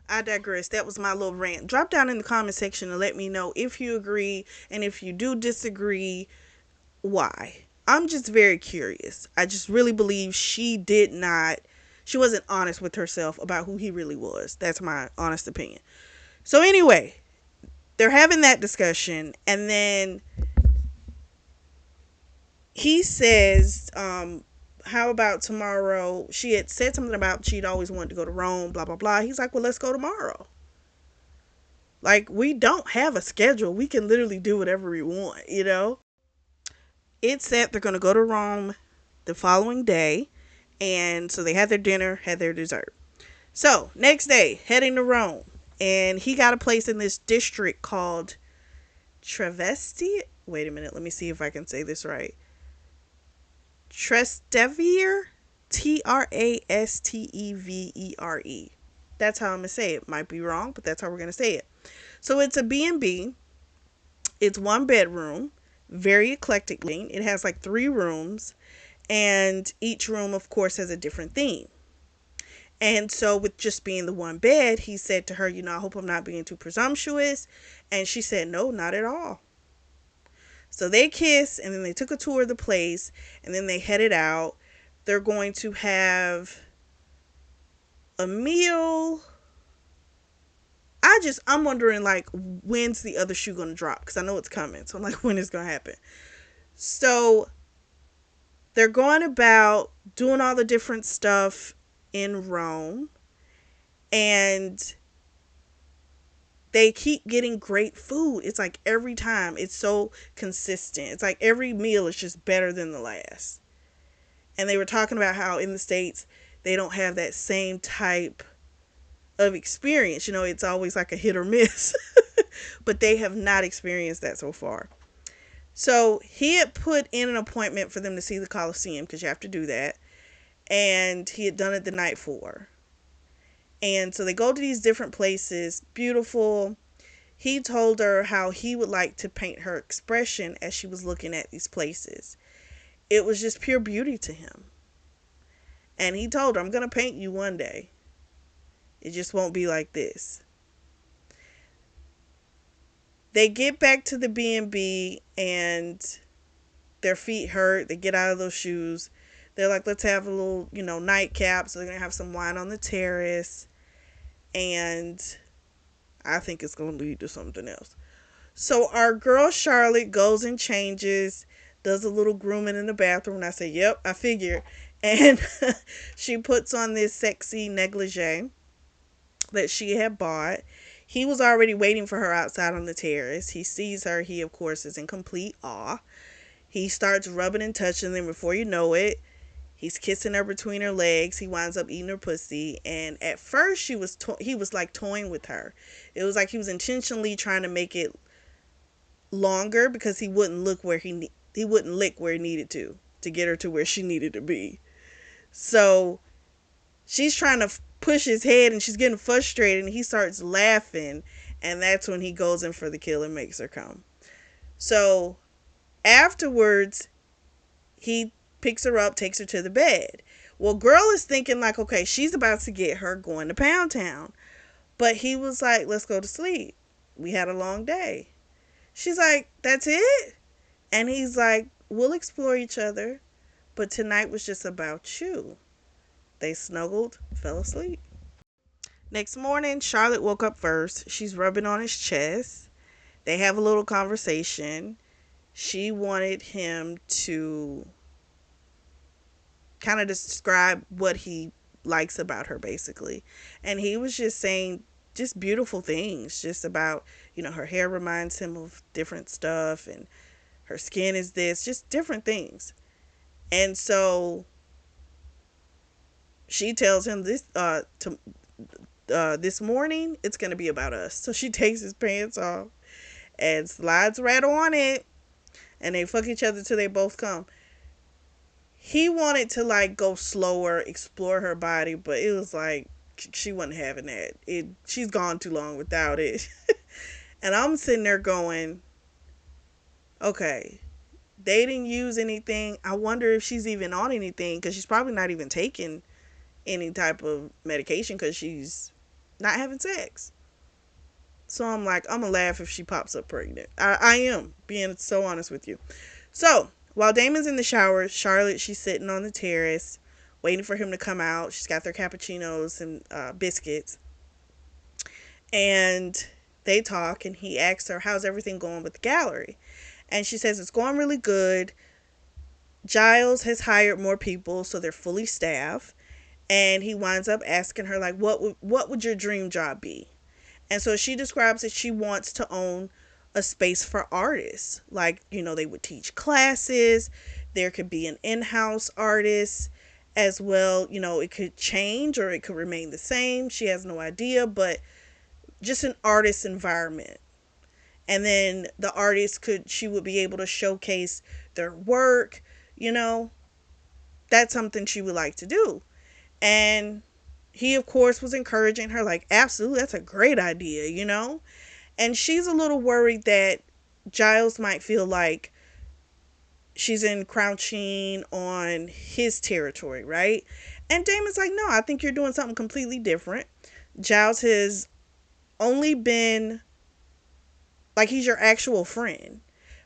I digress. That was my little rant. Drop down in the comment section and let me know if you agree, and if you do disagree, why. I'm just very curious. I just really believe she wasn't honest with herself about who he really was. That's my honest opinion. So anyway, they're having that discussion, and then he says, how about tomorrow? She had said something about she'd always wanted to go to Rome, blah, blah, blah. He's like, well, let's go tomorrow. Like, we don't have a schedule. We can literally do whatever we want, It's said they're going to go to Rome the following day. And so they had their dinner, had their dessert. So, next day, heading to Rome. And he got a place in this district called Travesti. Wait a minute, let me see if I can say this right. Trastevere, Trastevere. That's how I'm gonna say it. Might be wrong, but that's how we're gonna say it. So it's a B&B. It's one bedroom, very eclectic. It has like three rooms, and each room, of course, has a different theme. And so, with just being the one bed, he said to her, I hope I'm not being too presumptuous. And she said, no, not at all. So they kissed, and then they took a tour of the place, and then they headed out. They're going to have a meal. I'm wondering, like, when's the other shoe going to drop? Because I know it's coming. So I'm like, when is going to happen? So they're going about doing all the different stuff in Rome, and they keep getting great food. It's like every time it's so consistent. It's like every meal is just better than the last. And they were talking about how in the States they don't have that same type of experience. It's always like a hit or miss. But they have not experienced that so far. So he had put in an appointment for them to see the Coliseum, because you have to do that. And he had done it the night before. And so they go to these different places, beautiful. He told her how he would like to paint her expression as she was looking at these places. It was just pure beauty to him. And he told her, I'm going to paint you one day. It just won't be like this. They get back to the B&B, and their feet hurt. They get out of those shoes. They're like, let's have a little, nightcap. So they're going to have some wine on the terrace. And I think it's going to lead to something else. So our girl Charlotte goes and changes, does a little grooming in the bathroom. And I say, yep, I figured. And she puts on this sexy negligee that she had bought. He was already waiting for her outside on the terrace. He sees her. He, of course, is in complete awe. He starts rubbing and touching them. Before you know it, he's kissing her between her legs. He winds up eating her pussy. And at first, he was like toying with her. It was like he was intentionally trying to make it longer, because he wouldn't he wouldn't lick where he needed to get her to where she needed to be. So she's trying to push his head, and she's getting frustrated, and he starts laughing, and that's when he goes in for the kill and makes her come. So afterwards, he picks her up, takes her to the bed. Well, girl is thinking like, okay, she's about to get her going to Pound Town. But he was like, let's go to sleep. We had a long day. She's like, that's it? And he's like, we'll explore each other, but tonight was just about you. They snuggled, fell asleep. Next morning, Charlotte woke up first. She's rubbing on his chest. They have a little conversation. She wanted him to kind of describe what he likes about her, basically. And he was just saying just beautiful things, just about, her hair reminds him of different stuff, and her skin is this, just different things. And so she tells him this morning it's going to be about us. So she takes his pants off and slides right on it, and they fuck each other till they both come. He wanted to like go slower, explore her body, but it was like she wasn't having that. She's gone too long without it. And I'm sitting there going, okay, they didn't use anything. I wonder if she's even on anything, because she's probably not even taking any type of medication, because she's not having sex. So I'm like, I'm gonna laugh if she pops up pregnant. I am being so honest with you. So while Damon's in the shower, Charlotte, she's sitting on the terrace waiting for him to come out. She's got their cappuccinos and biscuits, and they talk, and he asks her, how's everything going with the gallery? And she says it's going really good. Giles has hired more people, so they're fully staffed. And he winds up asking her, like, what would your dream job be? And so she describes that she wants to own a space for artists. Like, they would teach classes. There could be an in-house artist as well. It could change or it could remain the same. She has no idea, but just an artist environment. And then the artist she would be able to showcase their work. That's something she would like to do. And he, of course, was encouraging her, like, absolutely, that's a great idea, you know? And she's a little worried that Giles might feel like she's encroaching on his territory, right? And Damon's like, no, I think you're doing something completely different. Giles has only been like, he's your actual friend.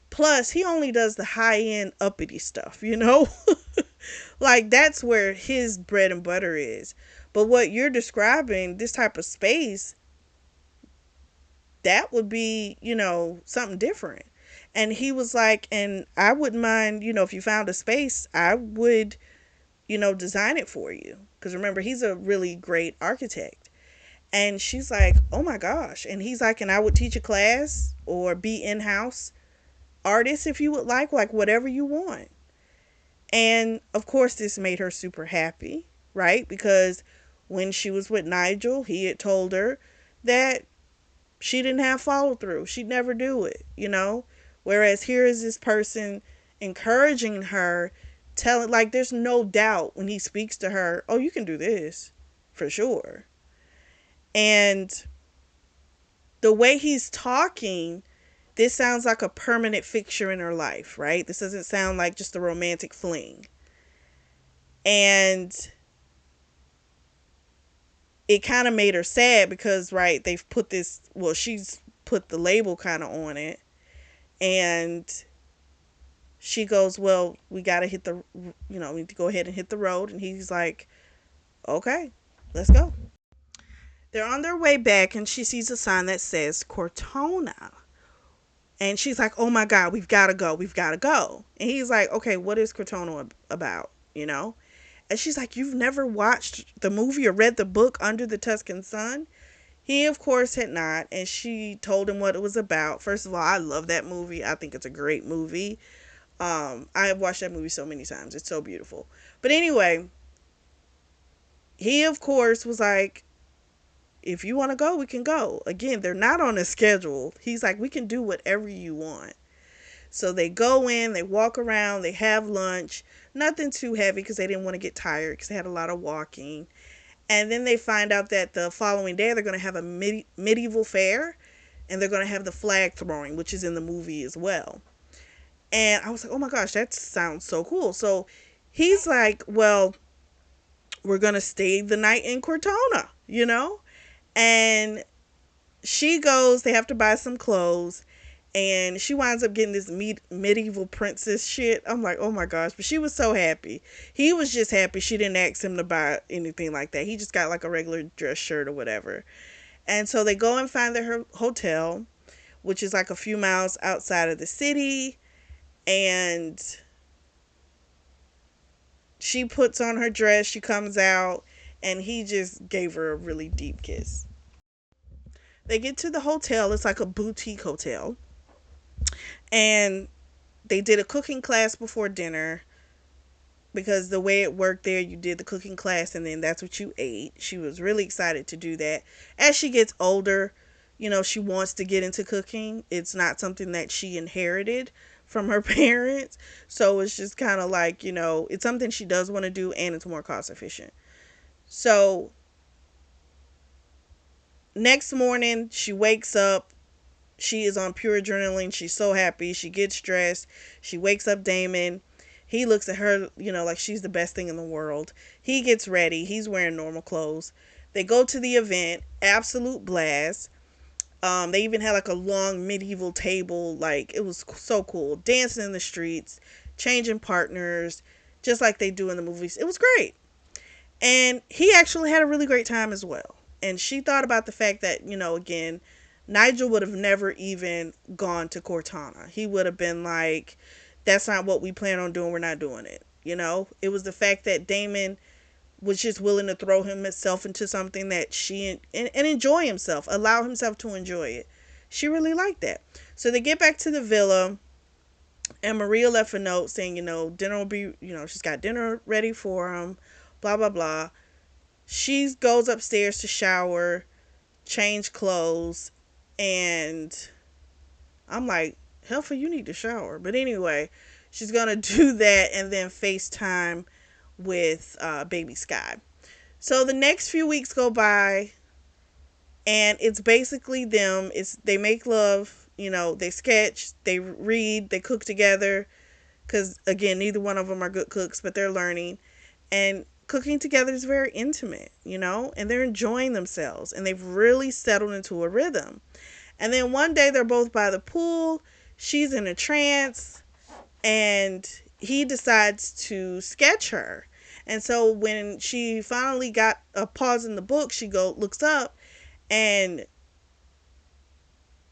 Plus, he only does the high end uppity stuff, you know? Like, that's where his bread and butter is. But what you're describing, this type of space, that would be, something different. And he was like, and I wouldn't mind, if you found a space, I would, design it for you. Because remember, he's a really great architect. And she's like, oh my gosh. And he's like, and I would teach a class or be in house artist if you would like whatever you want. And of course, this made her super happy, right? Because when she was with Nigel, he had told her that she didn't have follow through. She'd never do it, Whereas here is this person encouraging her, telling, like, there's no doubt when he speaks to her, oh, you can do this for sure. And the way he's talking, this sounds like a permanent fixture in her life, right? This doesn't sound like just a romantic fling. And it kind of made her sad because, right, they've put this, well, she's put the label kind of on it. And she goes, well, we got to hit the, we need to go ahead and hit the road. And he's like, okay, let's go. They're on their way back and she sees a sign that says Cortona. And she's like, oh my God, we've got to go. We've got to go. And he's like, okay, what is Cortona about? And she's like, you've never watched the movie or read the book Under the Tuscan Sun? He, of course, had not. And she told him what it was about. First of all, I love that movie. I think it's a great movie. I have watched that movie so many times. It's so beautiful. But anyway, he, of course, was like, if you want to go, we can go. Again, they're not on a schedule. He's like, we can do whatever you want. So they go in, they walk around, they have lunch. Nothing too heavy because they didn't want to get tired because they had a lot of walking. And then they find out that the following day they're going to have a medieval fair and they're going to have the flag throwing, which is in the movie as well. And I was like, oh my gosh, that sounds so cool. So he's like, well, we're going to stay the night in Cortona. And she goes, they have to buy some clothes. And she winds up getting this medieval princess shit. I'm like, oh my gosh. But she was so happy. He was just happy she didn't ask him to buy anything like that. He just got like a regular dress shirt or whatever. And so they go and find their hotel, which is like a few miles outside of the city. And she puts on her dress. She comes out. And he just gave her a really deep kiss. They get to the hotel. It's like a boutique hotel. And they did a cooking class before dinner because the way it worked there, you did the cooking class and then that's what you ate. She was really excited to do that. As she gets older, she wants to get into cooking. It's not something that she inherited from her parents. So it's just kind of like, it's something she does want to do and it's more cost efficient. So next morning, she wakes up. She is on pure adrenaline. She's so happy. She gets dressed. She wakes up Damon. He looks at her, like she's the best thing in the world. He gets ready. He's wearing normal clothes. They go to the event. Absolute blast. They even had like a long medieval table. Like, it was so cool. Dancing in the streets. Changing partners. Just like they do in the movies. It was great. And he actually had a really great time as well. And she thought about the fact that, again, Nigel would have never even gone to Cortana. He would have been like, that's not what we plan on doing. We're not doing it. It was the fact that Damon was just willing to throw himself into something that and enjoy himself, allow himself to enjoy it. She really liked that. So they get back to the villa and Maria left a note saying, dinner will be, she's got dinner ready for him, blah, blah, blah. She goes upstairs to shower, change clothes, and I'm like, hell for you need to shower. But anyway, she's going to do that and then FaceTime with baby Sky. So the next few weeks go by, and it's basically them. It's they make love, they sketch, they read, they cook together. Because again, neither one of them are good cooks, but they're learning. And cooking together is very intimate, and they're enjoying themselves, and they've really settled into a rhythm. And then one day they're both by the pool. She's in a trance, and he decides to sketch her. And so when she finally got a pause in the book, she looks up, and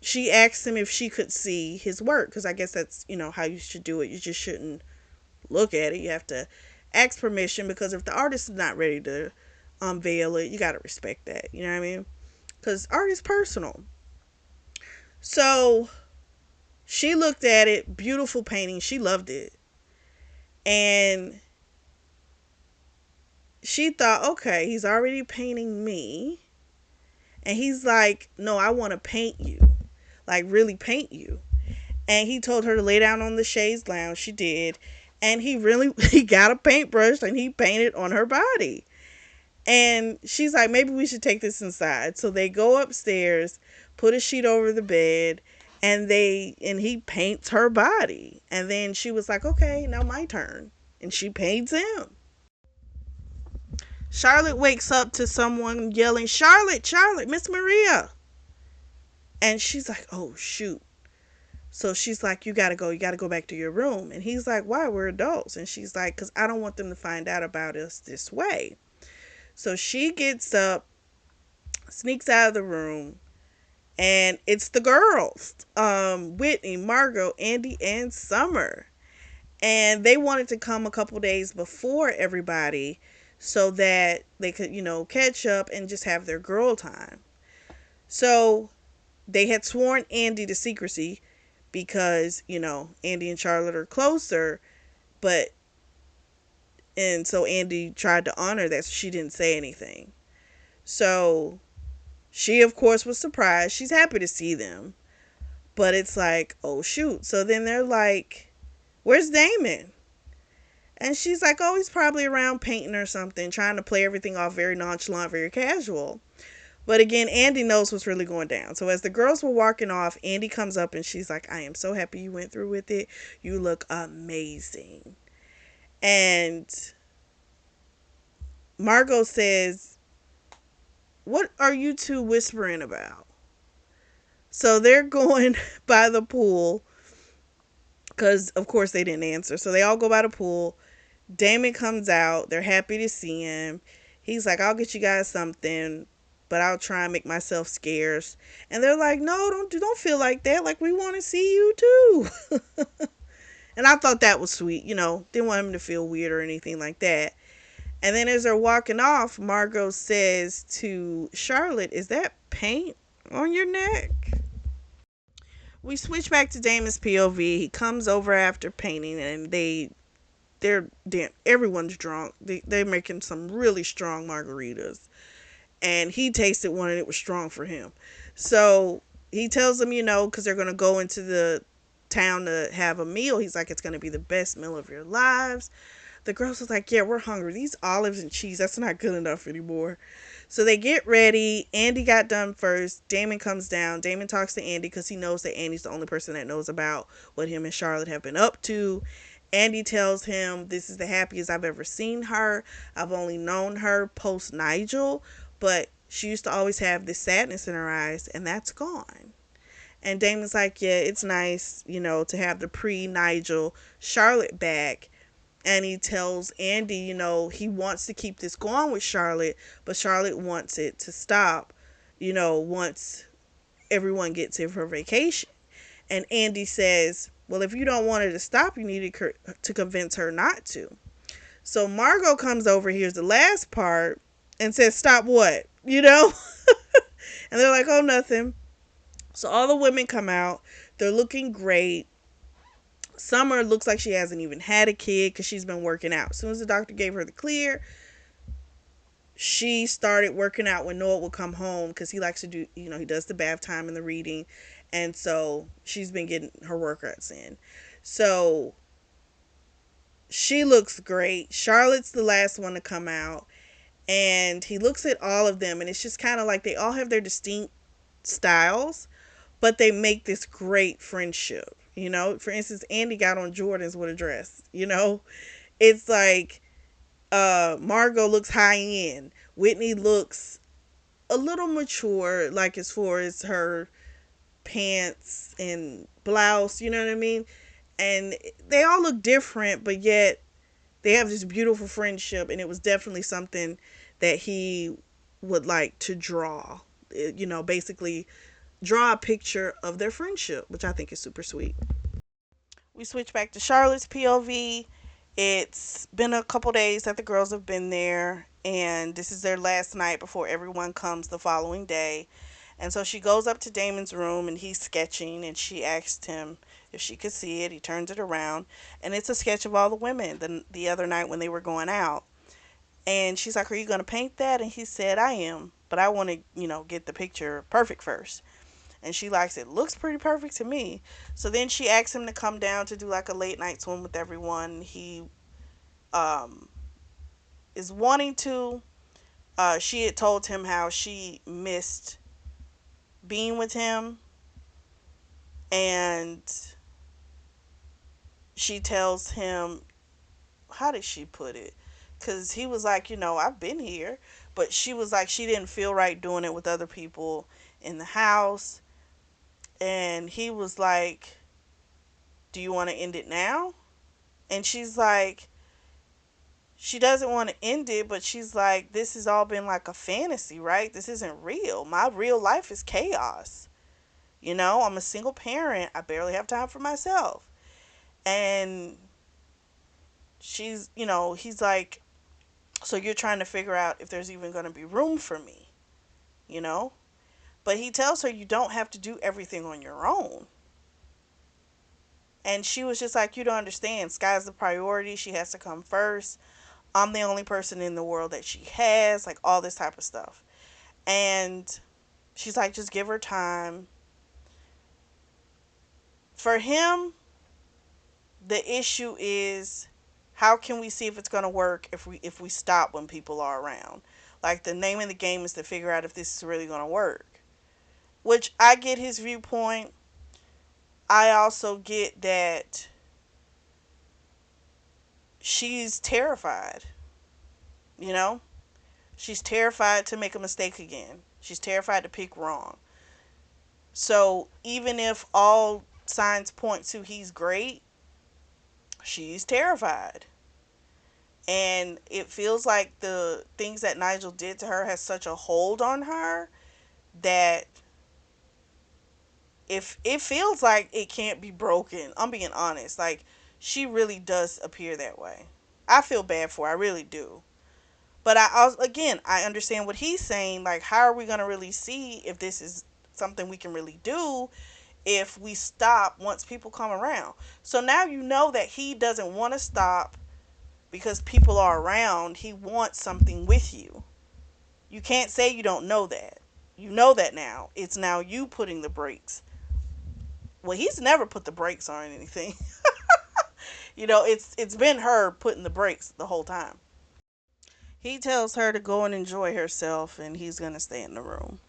she asks him if she could see his work, because I guess that's how you should do it. You just shouldn't look at it. You have to ask permission, because if the artist is not ready to unveil it, you got to respect that. You know what I mean? Because art is personal. So she looked at it, beautiful painting. She loved it. And she thought, okay, he's already painting me. And he's like, no, I want to paint you. Like, really paint you. And he told her to lay down on the chaise lounge. She did. And he got a paintbrush and he painted on her body. And she's like, maybe we should take this inside. So they go upstairs, put a sheet over the bed, and he paints her body. And then she was like, okay, now my turn. And she paints him. Charlotte wakes up to someone yelling, Charlotte, Charlotte, Miss Maria. And she's like, oh, shoot. So she's like, you gotta go. You gotta go back to your room. And he's like, why? We're adults. And she's like, because I don't want them to find out about us this way. So she gets up, sneaks out of the room, and it's the girls, Whitney, Margot, Andy, and Summer. And they wanted to come a couple days before everybody so that they could, catch up and just have their girl time. So they had sworn Andy to secrecy because, Andy and Charlotte are closer, but and so Andy tried to honor that, so she didn't say anything. So she, of course, was surprised. She's happy to see them, but it's like, oh shoot. So then they're like, where's Damon? And she's like, oh, he's probably around painting or something, trying to play everything off very nonchalant, very casual. But again, Andy knows what's really going down. So as the girls were walking off, Andy comes up and she's like, I am so happy you went through with it. You look amazing. And Margot says, what are you two whispering about? So they're going by the pool because, of course, they didn't answer. So they all go by the pool. Damon comes out. They're happy to see him. He's like, I'll get you guys something, but I'll try and make myself scarce. And they're like, no, don't feel like that. Like, we want to see you too. And I thought that was sweet. Didn't want him to feel weird or anything like that. And then as they're walking off, Margot says to Charlotte, is that paint on your neck? We switch back to Damon's POV. He comes over after painting, and everyone's drunk. They're making some really strong margaritas, and he tasted one, and it was strong for him. So he tells them, because they're gonna go into the town to have a meal. He's like, it's gonna be the best meal of your lives. The girls was like, yeah, we're hungry. These olives and cheese, that's not good enough anymore. So they get ready. Andy got done first. Damon comes down. Damon talks to Andy because he knows that Andy's the only person that knows about what him and Charlotte have been up to. Andy tells him, this is the happiest I've ever seen her. I've only known her post Nigel, but she used to always have this sadness in her eyes, and that's gone. And Damon's like, yeah, it's nice, to have the pre-Nigel Charlotte back. And he tells Andy, he wants to keep this going with Charlotte, but Charlotte wants it to stop, once everyone gets here for vacation. And Andy says, well, if you don't want it to stop, you need to convince her not to. So Margot comes over, here's the last part, and says, stop what? And they're like, oh, nothing. So all the women come out. They're looking great. Summer looks like she hasn't even had a kid because she's been working out. As soon as the doctor gave her the clear, she started working out when Noah would come home because he likes to do, he does the bath time and the reading. And so she's been getting her workouts in. So she looks great. Charlotte's the last one to come out. And he looks at all of them, and it's just kind of like they all have their distinct styles, but they make this great friendship. For instance, Andy got on Jordans with a dress. It's like Margot looks high end. Whitney looks a little mature, like as far as her pants and blouse, you know what I mean? And they all look different, but yet they have this beautiful friendship, and it was definitely something that he would like to draw. Basically draw a picture of their friendship, which I think is super sweet. We switch back to Charlotte's POV. It's been a couple days that the girls have been there, and this is their last night before everyone comes the following day. And so she goes up to Damon's room, and he's sketching, and she asked him if she could see it. He turns it around, and it's a sketch of all the women the other night when they were going out. And she's like, "Are you going to paint that?" And he said, "I am, but I want to, get the picture perfect first." And she likes it. Looks pretty perfect to me. So then she asks him to come down to do like a late night swim with everyone. He um, is wanting to. She had told him how she missed being with him, and she tells him, how did she put it? Because he was like, I've been here. But she was like, she didn't feel right doing it with other people in the house. And he was like, do you want to end it now? And she's like, she doesn't want to end it, but she's like, this has all been like a fantasy, right? This isn't real. My real life is chaos. I'm a single parent. I barely have time for myself. And he's like, so you're trying to figure out if there's even going to be room for me, you know? But he tells her you don't have to do everything on your own. And she was just like, you don't understand. Sky's the priority. She has to come first. I'm the only person in the world that she has, like all this type of stuff. And she's like, just give her time. For him, the issue is how can we see if it's going to work if we stop when people are around? Like the name of the game is to figure out if this is really going to work. Which I get his viewpoint. I also get that she's terrified, you know? She's terrified to make a mistake again. She's terrified to pick wrong. So even if all signs point to he's great, she's terrified. And it feels like the things that Nigel did to her has such a hold on her that if it feels like it can't be broken. I'm being honest. Like she really does appear that way. I feel bad for her. I really do. But I also, again, I understand what he's saying. Like, how are we going to really see if this is something we can really do if we stop once people come around? So now you know that he doesn't want to stop because people are around. He wants something with you. You can't say you don't know that. You know that now. It's now you putting the brakes. Well, he's never put the brakes on anything. It's been her putting the brakes the whole time. He tells her to go and enjoy herself, and he's going to stay in the room.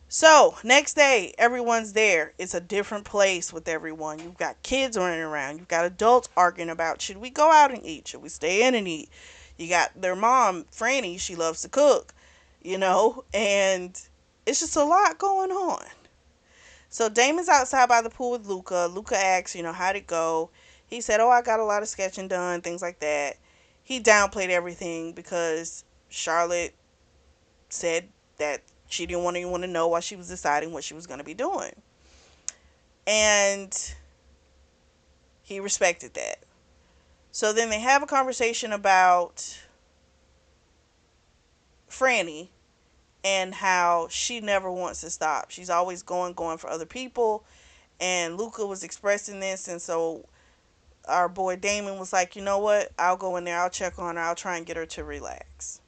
So, next day, everyone's there. It's a different place with everyone. You've got kids running around. You've got adults arguing about, should we go out and eat? Should we stay in and eat? You got their mom, Franny, she loves to cook, and it's just a lot going on. So, Damon's outside by the pool with Luca. Luca asks, how'd it go? He said, oh, I got a lot of sketching done, things like that. He downplayed everything because Charlotte said that she didn't want anyone to know while she was deciding what she was going to be doing. And he respected that. So then they have a conversation about Franny and how she never wants to stop. She's always going for other people. And Luca was expressing this. And so our boy Damon was like, you know what? I'll go in there. I'll check on her. I'll try and get her to relax.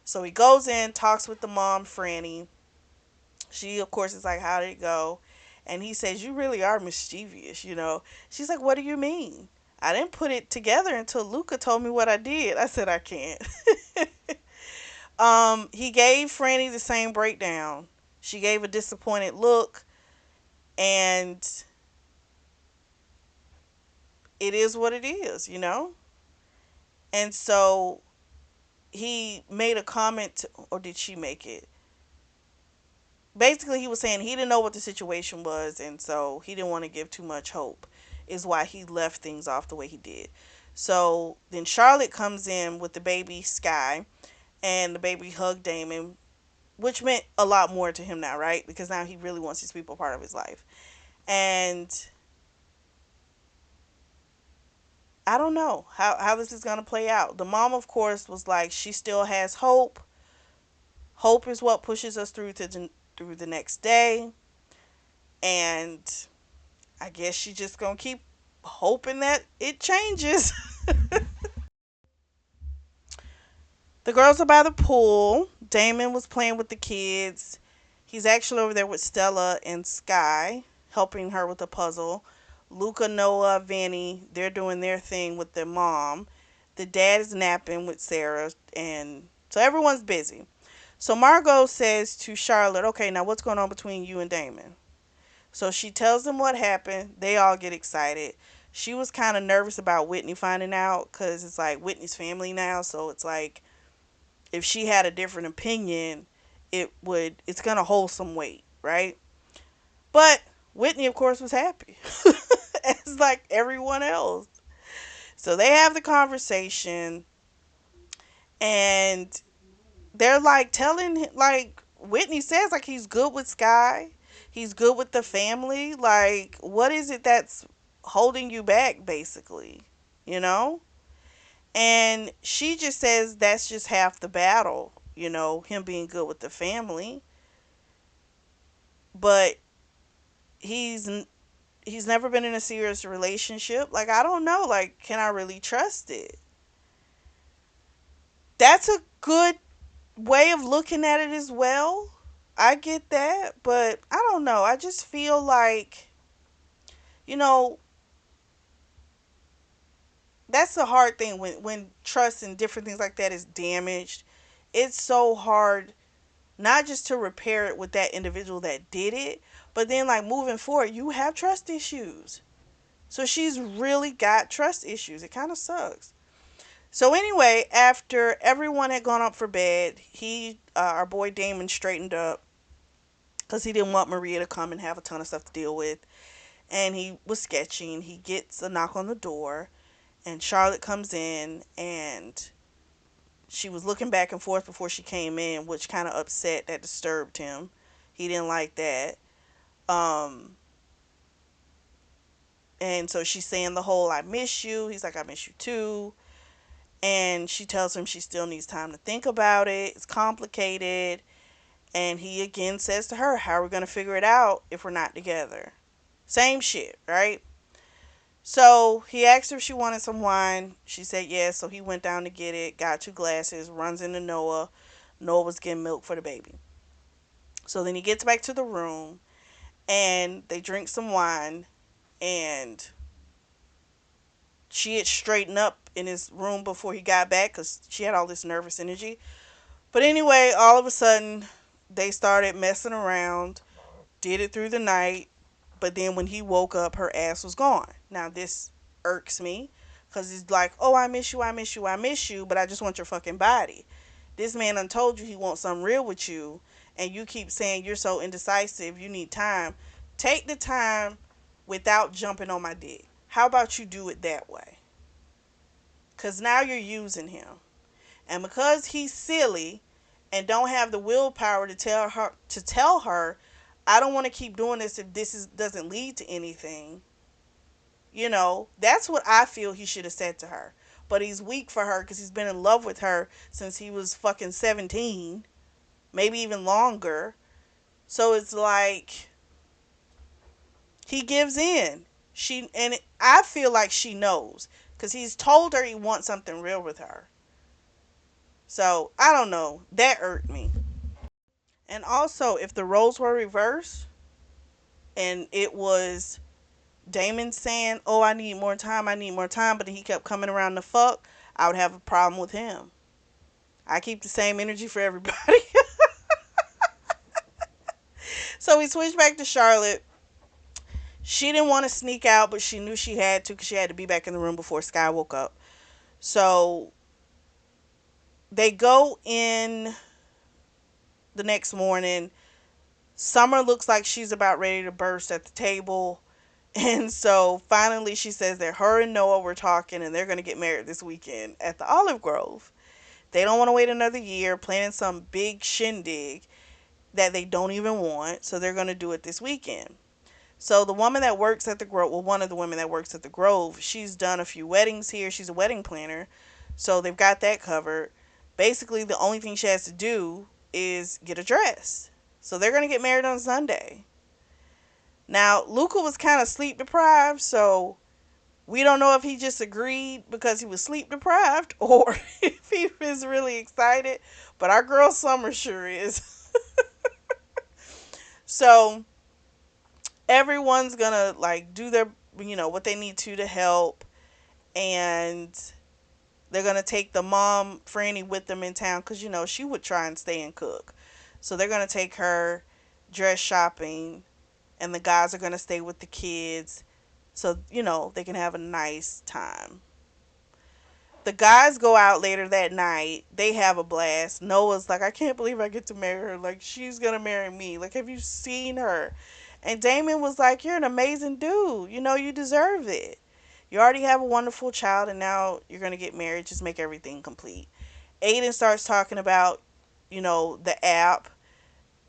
So he goes in, talks with the mom, Franny. She, of course, is like, how did it go? And he says, you really are mischievous. She's like, what do you mean? I didn't put it together until Luca told me what I did. I said, I can't. He gave Franny the same breakdown. She gave a disappointed look, and it is what it is, you know? And so he made a comment, or did she make it? Basically, he was saying he didn't know what the situation was, and so he didn't want to give too much hope, is why he left things off the way he did. So then Charlotte comes in with the baby Sky, and the baby hugged Damon, which meant a lot more to him now, right? Because now he really wants these people part of his life. And I don't know how this is going to play out. The mom, of course, was like, she still has hope. Hope is what pushes us through the next day. And I guess she just going to keep hoping that it changes. The girls are by the pool. Damon was playing with the kids. He's actually over there with Stella and Sky, helping her with the puzzle. Luca, Noah, Vanny, they're doing their thing with their mom. The dad is napping with Sarah, and so everyone's busy. So Margot says to Charlotte, okay, now what's going on between you and Damon? So she tells them what happened. They all get excited. She was kind of nervous about Whitney finding out because it's like Whitney's family now. So it's like if she had a different opinion, it's gonna hold some weight, right? But Whitney, of course, was happy, as like everyone else. So they have the conversation, and they're like telling, like Whitney says, like he's good with Sky, he's good with the family. Like, what is it that's holding you back, basically? You know? And she just says that's just half the battle, him being good with the family. But he's he's never been in a serious relationship. Like, I don't know, like, can I really trust it? That's a good way of looking at it as well. I get that, but I don't know. I just feel like, you know, that's a hard thing when trust and different things like that is damaged. It's so hard not just to repair it with that individual that did it, but then like moving forward, you have trust issues. So she's really got trust issues. It kind of sucks. So anyway, after everyone had gone up for bed, our boy Damon, straightened up because he didn't want Maria to come and have a ton of stuff to deal with, and he was sketching. He gets a knock on the door, and Charlotte comes in, and she was looking back and forth before she came in, which kind of upset, that disturbed him. He didn't like that. Um, and so she's saying the whole "I miss you." He's like, "I miss you too." And she tells him she still needs time to think about it. It's complicated. And he again says to her, how are we going to figure it out if we're not together? Same shit, right? So he asked her if she wanted some wine. She said yes. So he went down to get it, got 2 glasses, runs into Noah. Noah was getting milk for the baby. So then he gets back to the room, and they drink some wine, and she had straightened up in his room before he got back because she had all this nervous energy. But anyway, all of a sudden, they started messing around, did it through the night, but then when he woke up, her ass was gone. Now, this irks me because he's like, oh, I miss you, I miss you, I miss you, but I just want your fucking body. This man done told you he wants something real with you, and you keep saying you're so indecisive, you need time. Take the time without jumping on my dick. How about you do it that way? Because now you're using him. And because he's silly and don't have the willpower to tell her, I don't want to keep doing this if doesn't lead to anything. That's what I feel he should have said to her. But he's weak for her because he's been in love with her since he was fucking 17, maybe even longer. So it's like he gives in. I feel like she knows because he's told her he wants something real with her. So I don't know. That irked me. And also, if the roles were reversed and it was Damon saying, "Oh, I need more time, I need more time," but he kept coming around the fuck, I would have a problem with him. I keep the same energy for everybody. So we switched back to Charlotte. She didn't want to sneak out, but she knew she had to because she had to be back in the room before Sky woke up. So they go in the next morning. Summer looks like she's about ready to burst at the table. And so finally she says that her and Noah were talking and they're going to get married this weekend at the Olive Grove. They don't want to wait another year, planning some big shindig that they don't even want. So they're going to do it this weekend. So the woman that works at the Grove, well, one of the women that works at the Grove, she's done a few weddings here. She's a wedding planner. So they've got that covered. Basically, the only thing she has to do is get a dress. So they're going to get married on Sunday. Now, Luca was kind of sleep deprived, so we don't know if he just agreed because he was sleep deprived or if he was really excited. But our girl Summer sure is. So everyone's gonna like do their what they need to help, and they're gonna take the mom Franny with them in town because she would try and stay and cook. So they're gonna take her dress shopping, and the guys are gonna stay with the kids, so they can have a nice time. The guys go out later that night. They have a blast. Noah's like, I can't believe I get to marry her. Like, she's gonna marry me. Like, have you seen her? And Damon was like, you're an amazing dude. You deserve it. You already have a wonderful child, and now you're gonna get married. Just make everything complete. Aiden starts talking about, the app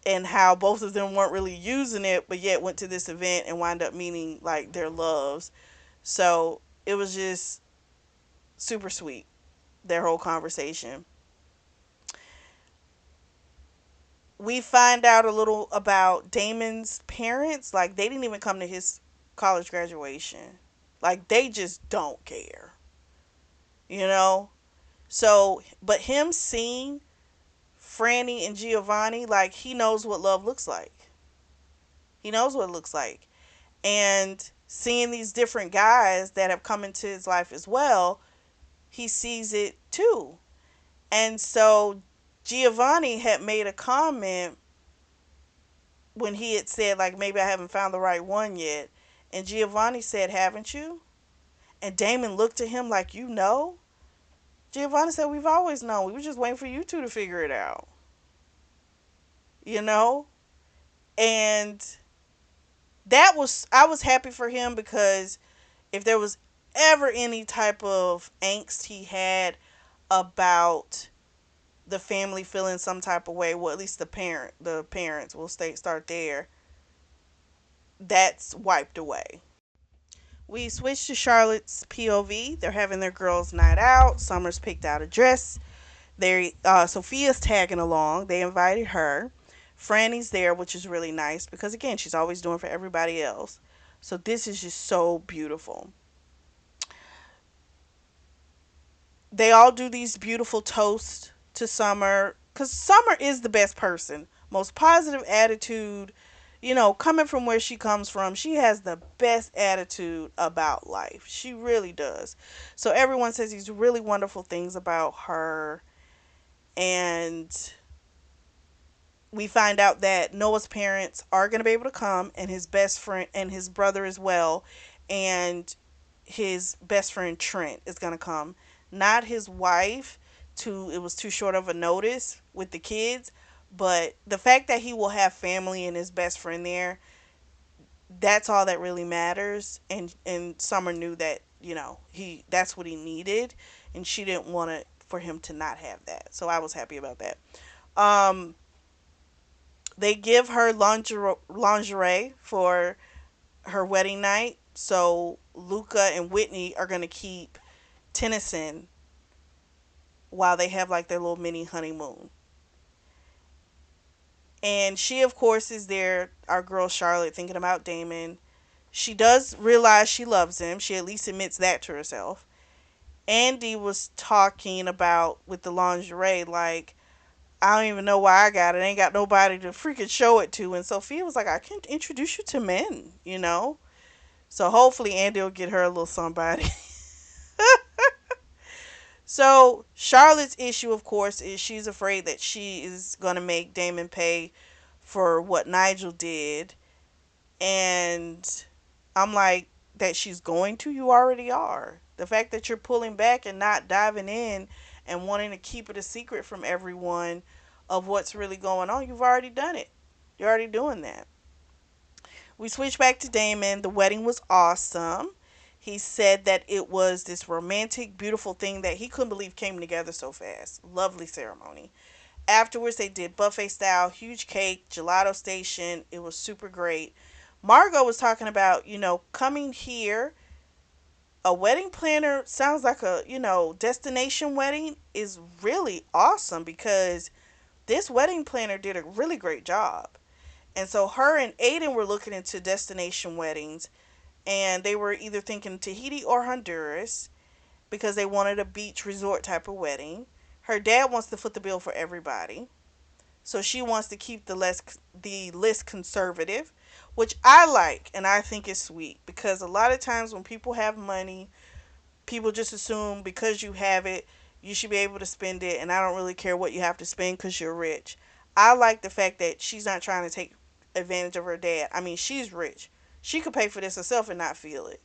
and how both of them weren't really using it, but yet went to this event and wind up meeting like their loves. So it was just super sweet, their whole conversation. We find out a little about Damon's parents. Like, they didn't even come to his college graduation. Like, they just don't care, you know? So, but him seeing Franny and Giovanni, like, he knows what love looks like. He knows what it looks like. And seeing these different guys that have come into his life as well, he sees it too. And so Giovanni had made a comment when he had said, like, maybe I haven't found the right one yet. And Giovanni said, haven't you? And Damon looked at him like, you know? Giovanni said, we've always known. We were just waiting for you two to figure it out. You know? And I was happy for him because if there was ever any type of angst he had about the family feeling some type of way, well, at least the parents will start there, that's wiped away. We switch to Charlotte's POV. They're having their girls' night out. Summer's picked out a dress. Sophia's tagging along. They invited her. Franny's there, which is really nice because again, she's always doing for everybody else. So this is just so beautiful. They all do these beautiful toasts to Summer because Summer is the best person, most positive attitude. Coming from where she comes from, she has the best attitude about life. She really does. So everyone says these really wonderful things about her. And we find out that Noah's parents are going to be able to come, and his best friend and his brother as well. And his best friend Trent is going to come. Not his wife, it was too short of a notice with the kids. But the fact that he will have family and his best friend there, that's all that really matters. And Summer knew that that's what he needed, and she didn't want it for him to not have that. So I was happy about that. Um, they give her lingerie for her wedding night. So Luca and Whitney are gonna keep Tennyson while they have like their little mini honeymoon. And she, of course, is there, our girl Charlotte, thinking about Damon. She does realize she loves him. She at least admits that to herself. Andy was talking about with the lingerie, like, I don't even know why I got it. I ain't got nobody to freaking show it to. And Sophia was like, I can introduce you to men. So hopefully Andy will get her a little somebody. So Charlotte's issue, of course, is she's afraid that she is gonna make Damon pay for what Nigel did, and I'm like, that she's going to, you already are. The fact that you're pulling back and not diving in and wanting to keep it a secret from everyone of what's really going on, you've already done it. You're already doing that. We switch back to Damon. The wedding was awesome. He said that it was this romantic, beautiful thing that he couldn't believe came together so fast. Lovely ceremony. Afterwards, they did buffet style, huge cake, gelato station. It was super great. Margot was talking about, coming here. A wedding planner sounds like a, destination wedding is really awesome because this wedding planner did a really great job. And so her and Aiden were looking into destination weddings, and they were either thinking Tahiti or Honduras because they wanted a beach resort type of wedding. Her dad wants to foot the bill for everybody. So she wants to keep the list conservative, which I like and I think is sweet because a lot of times when people have money, people just assume because you have it, you should be able to spend it, and I don't really care what you have to spend because you're rich. I like the fact that she's not trying to take advantage of her dad. I mean, she's rich. She could pay for this herself and not feel it.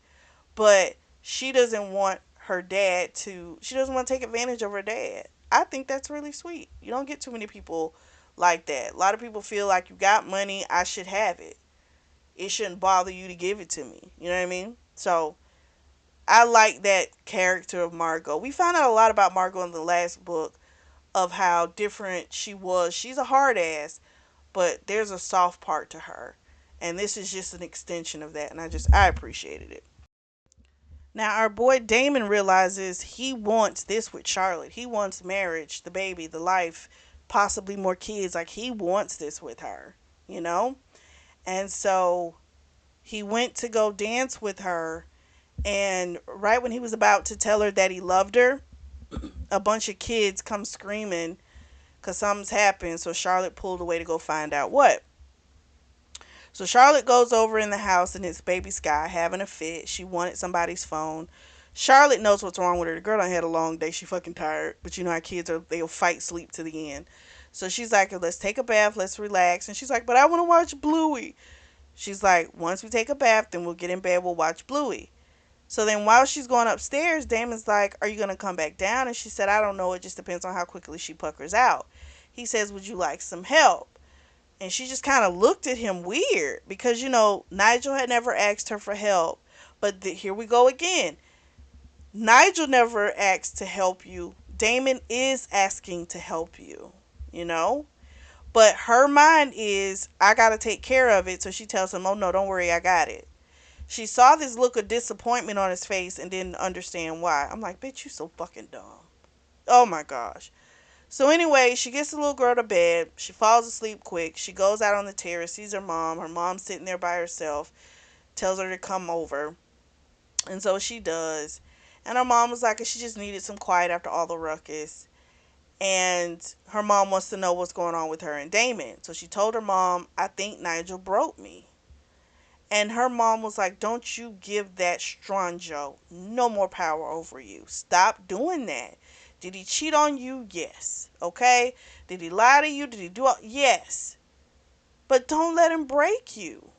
But she doesn't want she doesn't want to take advantage of her dad. I think that's really sweet. You don't get too many people like that. A lot of people feel like you got money, I should have it. It shouldn't bother you to give it to me. You know what I mean? So I like that character of Margot. We found out a lot about Margot in the last book of how different she was. She's a hard ass, but there's a soft part to her. And this is just an extension of that, and I appreciated it. Now our boy Damon realizes he wants this with Charlotte. He wants marriage, the baby, the life, possibly more kids. Like he wants this with her, you know? And so he went to go dance with her, and right when he was about to tell her that he loved her, a bunch of kids come screaming because something's happened. So Charlotte pulled away to go find out what. So Charlotte goes over in the house and it's baby Sky having a fit. She wanted somebody's phone. Charlotte knows what's wrong with her. The girl done had a long day. She fucking tired. But you know how kids are, they'll fight sleep to the end. So she's like, let's take a bath, let's relax. And she's like, but I want to watch Bluey. She's like, once we take a bath, then we'll get in bed, we'll watch Bluey. So then while she's going upstairs, Damon's like, are you going to come back down? And she said, I don't know. It just depends on how quickly she puckers out. He says, would you like some help? And she just kind of looked at him weird because, Nigel had never asked her for help. But here we go again. Nigel never asked to help you. Damon is asking to help you, you know? But her mind is, I got to take care of it. So she tells him, oh no, don't worry, I got it. She saw this look of disappointment on his face and didn't understand why. I'm like, bitch, you so fucking dumb. Oh my gosh. So anyway, she gets the little girl to bed. She falls asleep quick. She goes out on the terrace, sees her mom. Her mom's sitting there by herself, tells her to come over. And so she does. And her mom was like, she just needed some quiet after all the ruckus. And her mom wants to know what's going on with her and Damon. So she told her mom, I think Nigel broke me. And her mom was like, don't you give that Stronjo no more power over you. Stop doing that. Did he cheat on you? Yes. Okay. Did he lie to you? Did he do it? Yes. But don't let him break you,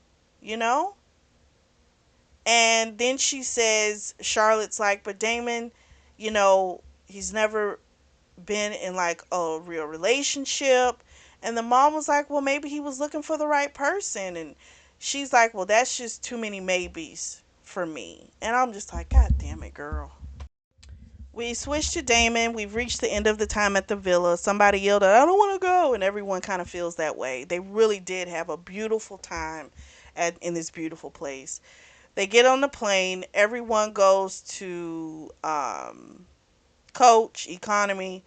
you know? And then she says, Charlotte's like, but Damon, he's never been in like a real relationship. And the mom was like, well, maybe he was looking for the right person. And she's like, well, that's just too many maybes for me. And I'm just like, God damn it, girl. We switched to Damon. We've reached the end of the time at the villa. Somebody yelled out, I don't want to go. And everyone kind of feels that way. They really did have a beautiful time in this beautiful place. They get on the plane. Everyone goes to Coach, Economy.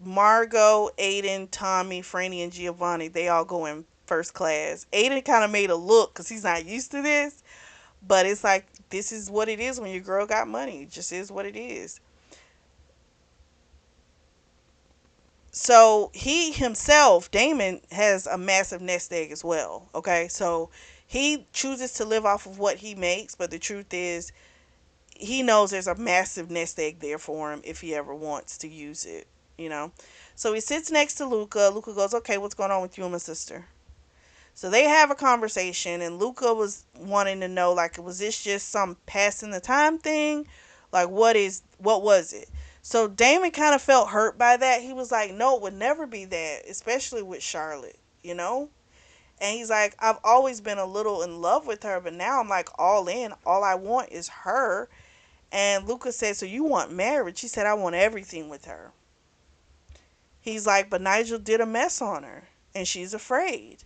Margot, Aiden, Tommy, Franny, and Giovanni, they all go in first class. Aiden kind of made a look because he's not used to this. But it's like, this is what it is when your girl got money. It just is what it is. So he himself, Damon, has a massive nest egg as well. Okay. So he chooses to live off of what he makes. But the truth is, he knows there's a massive nest egg there for him if he ever wants to use it, you know. So he sits next to Luca. Luca goes, "Okay, what's going on with you and my sister?" So they have a conversation, and Luca was wanting to know, like, was this just some passing the time thing? Like, what was it? So Damon kind of felt hurt by that. He was like, "No, it would never be that, especially with Charlotte, you know." And he's like, "I've always been a little in love with her, but now I'm like all in. All I want is her." And Lucas said, "So you want marriage?" She said, "I want everything with her." He's like, "But Nigel did a mess on her, and she's afraid.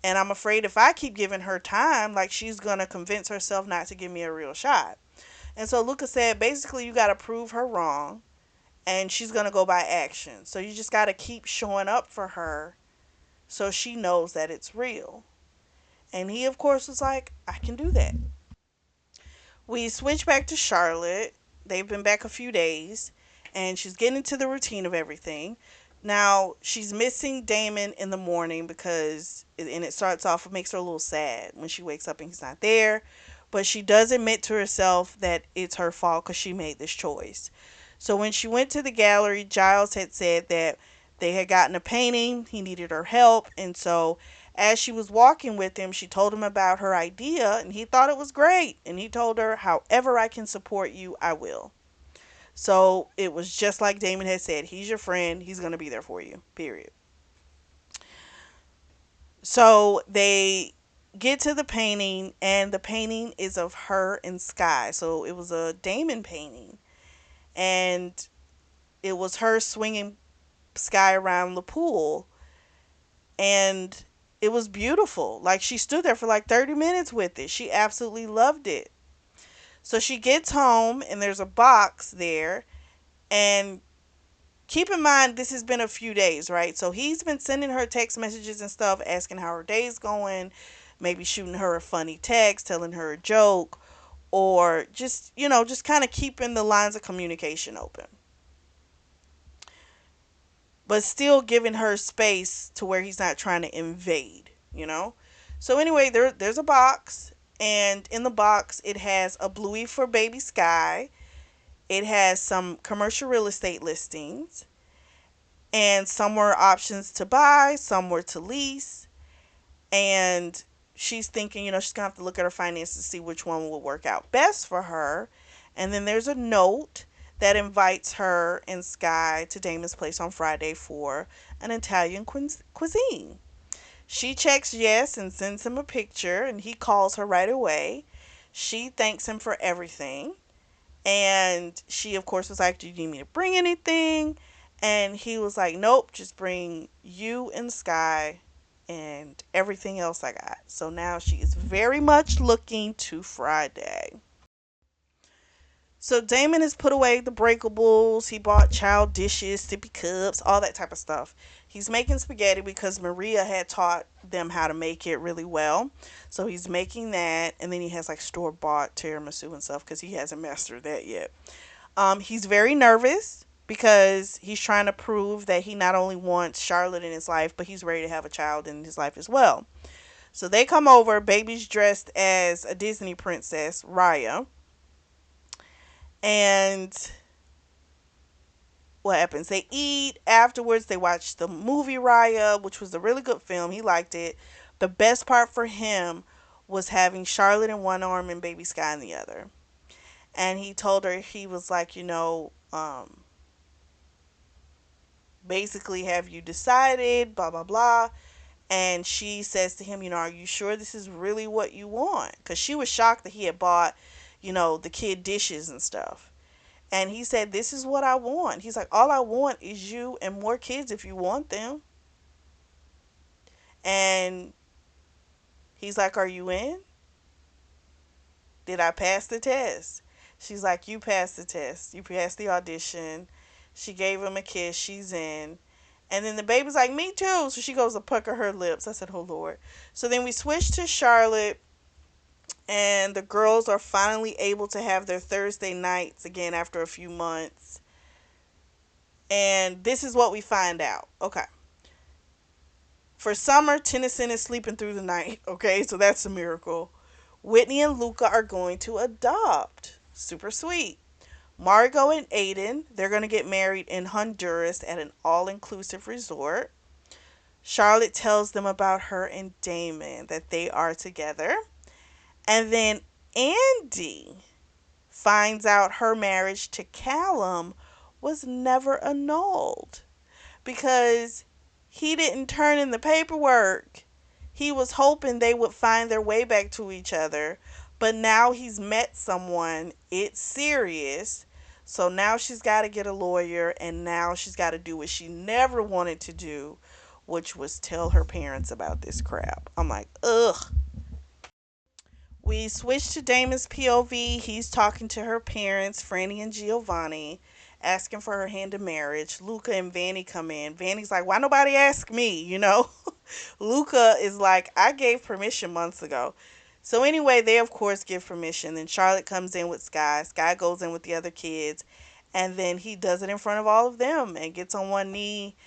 And I'm afraid if I keep giving her time, like she's going to convince herself not to give me a real shot." And so Lucas said, basically, you got to prove her wrong, and she's going to go by action. So you just got to keep showing up for her so she knows that it's real. And he, of course, was like, "I can do that." We switch back to Charlotte. They've been back a few days, and she's getting into the routine of everything. Now, she's missing Damon in the morning because, and it starts off, it makes her a little sad when she wakes up and he's not there. But she does admit to herself that it's her fault because she made this choice. So when she went to the gallery, Giles had said that they had gotten a painting, he needed her help, and so as she was walking with him, she told him about her idea, and he thought it was great. And he told her, "However I can support you, I will." So it was just like Damon had said, he's your friend, he's going to be there for you, period. So they get to the painting, and the painting is of her and Sky. So it was a Damon painting, and it was her swinging Sky around the pool, and it was beautiful. Like, she stood there for like 30 minutes with it. She absolutely loved it. So she gets home, and there's a box there, and keep in mind this has been a few days, right? So he's been sending her text messages and stuff, asking how her day's going, maybe shooting her a funny text, telling her a joke, or just, just kind of keeping the lines of communication open, but still giving her space to where he's not trying to invade. So anyway, there's a box, and in the box it has a bluey for baby Sky. It has some commercial real estate listings, and some were options to buy, some were to lease. And she's thinking, she's gonna have to look at her finances to see which one will work out best for her. And then there's a note that invites her and Sky to Damon's place on Friday for an Italian cuisine. She checks yes and sends him a picture, and he calls her right away. She thanks him for everything. And she, of course, was like, "Do you need me to bring anything?" And he was like, "Nope, just bring you and Sky and everything else I got." So now she is very much looking to Friday. So Damon has put away the breakables. He bought child dishes, sippy cups, all that type of stuff. He's making spaghetti because Maria had taught them how to make it really well. So he's making that, and then he has like store bought tiramisu and stuff because he hasn't mastered that yet. He's very nervous because he's trying to prove that he not only wants Charlotte in his life, but he's ready to have a child in his life as well. So they come over, baby's dressed as a Disney princess, Raya. And what happens? They eat. Afterwards, they watch the movie Raya, which was a really good film. He liked it. The best part for him was having Charlotte in one arm and baby Sky in the other. And he told her, he was like, basically, have you decided? Blah, blah, blah. And she says to him, "Are you sure this is really what you want?" Because she was shocked that he had bought, the kid dishes and stuff. And he said, "This is what I want." He's like, "All I want is you and more kids if you want them." And he's like, "Are you in? Did I pass the test?" She's like, "You passed the test. You passed the audition." She gave him a kiss. She's in. And then the baby's like, "Me too." So she goes to pucker her lips. I said, "Oh, Lord." So then we switch to Charlotte, and the girls are finally able to have their Thursday nights again after a few months. And this is what we find out. Okay. For summer, Tennyson is sleeping through the night. Okay, so that's a miracle. Whitney and Luca are going to adopt. Super sweet. Margot and Aiden, they're going to get married in Honduras at an all inclusive resort. Charlotte tells them about her and Damon, that they are together. And then Andy finds out her marriage to Callum was never annulled because he didn't turn in the paperwork. He was hoping they would find their way back to each other, but now he's met someone. It's serious. So now she's got to get a lawyer, and now she's got to do what she never wanted to do, which was tell her parents about this crap. I'm like, ugh. We switch to Damon's POV. He's talking to her parents, Franny and Giovanni, asking for her hand in marriage. Luca and Vanny come in. Vanny's like, why nobody ask me, you know? Luca is like, I gave permission months ago. So anyway, they of course give permission. Then Charlotte comes in with Sky. Sky goes in with the other kids. And then he does it in front of all of them and gets on one knee.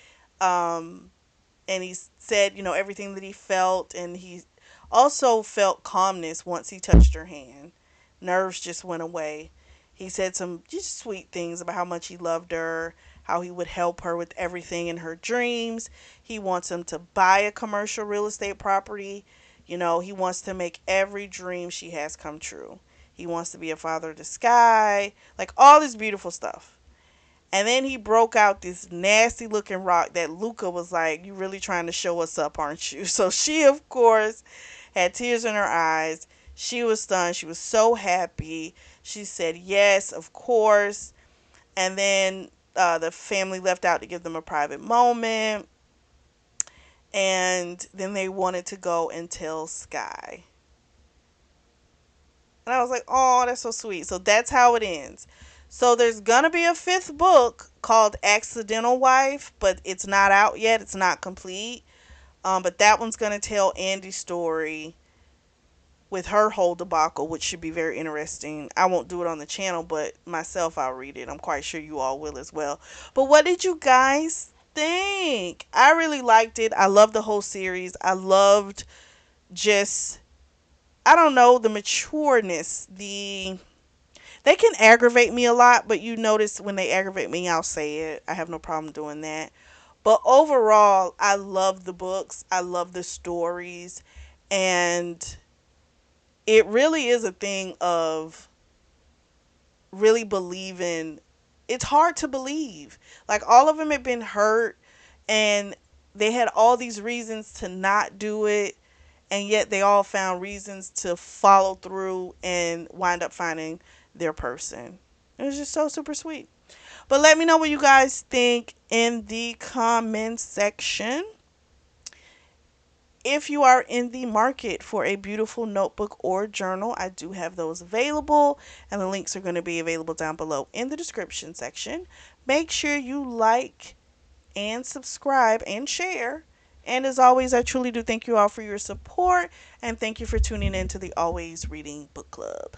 Um, and he said, everything that he felt, and he also felt calmness once he touched her hand. Nerves just went away. He said some just sweet things about how much he loved her, how he would help her with everything in her dreams. He wants him to buy a commercial real estate property. He wants to make every dream she has come true. He wants to be a father to Sky, like all this beautiful stuff. And then he broke out this nasty looking rock that Luca was like, you really trying to show us up, aren't you? So she, of course, had tears in her eyes. She was stunned. She was so happy. She said, yes, of course. And then the family left out to give them a private moment. And then they wanted to go and tell Sky. And I was like, oh, that's so sweet. So that's how it ends. So there's going to be a fifth book called Accidental Wife, but it's not out yet. It's not complete. But that one's going to tell Andy's story with her whole debacle, which should be very interesting. I won't do it on the channel, but myself, I'll read it. I'm quite sure you all will as well. But what did you guys think? I really liked it. I loved the whole series. I loved just, I don't know, the matureness, they can aggravate me a lot, but you notice when they aggravate me, I'll say it. I have no problem doing that. But overall, I love the books. I love the stories. And it really is a thing of really believing. It's hard to believe. Like, all of them had been hurt, and they had all these reasons to not do it. And yet they all found reasons to follow through and wind up finding their person. It was just so super sweet. But let me know what you guys think in the comments section. If you are in the market for a beautiful notebook or journal, I do have those available, and the links are going to be available down below in the description section. Make sure you like and subscribe and share. And as always, I truly do thank you all for your support, and thank you for tuning in to the Always Reading Book Club.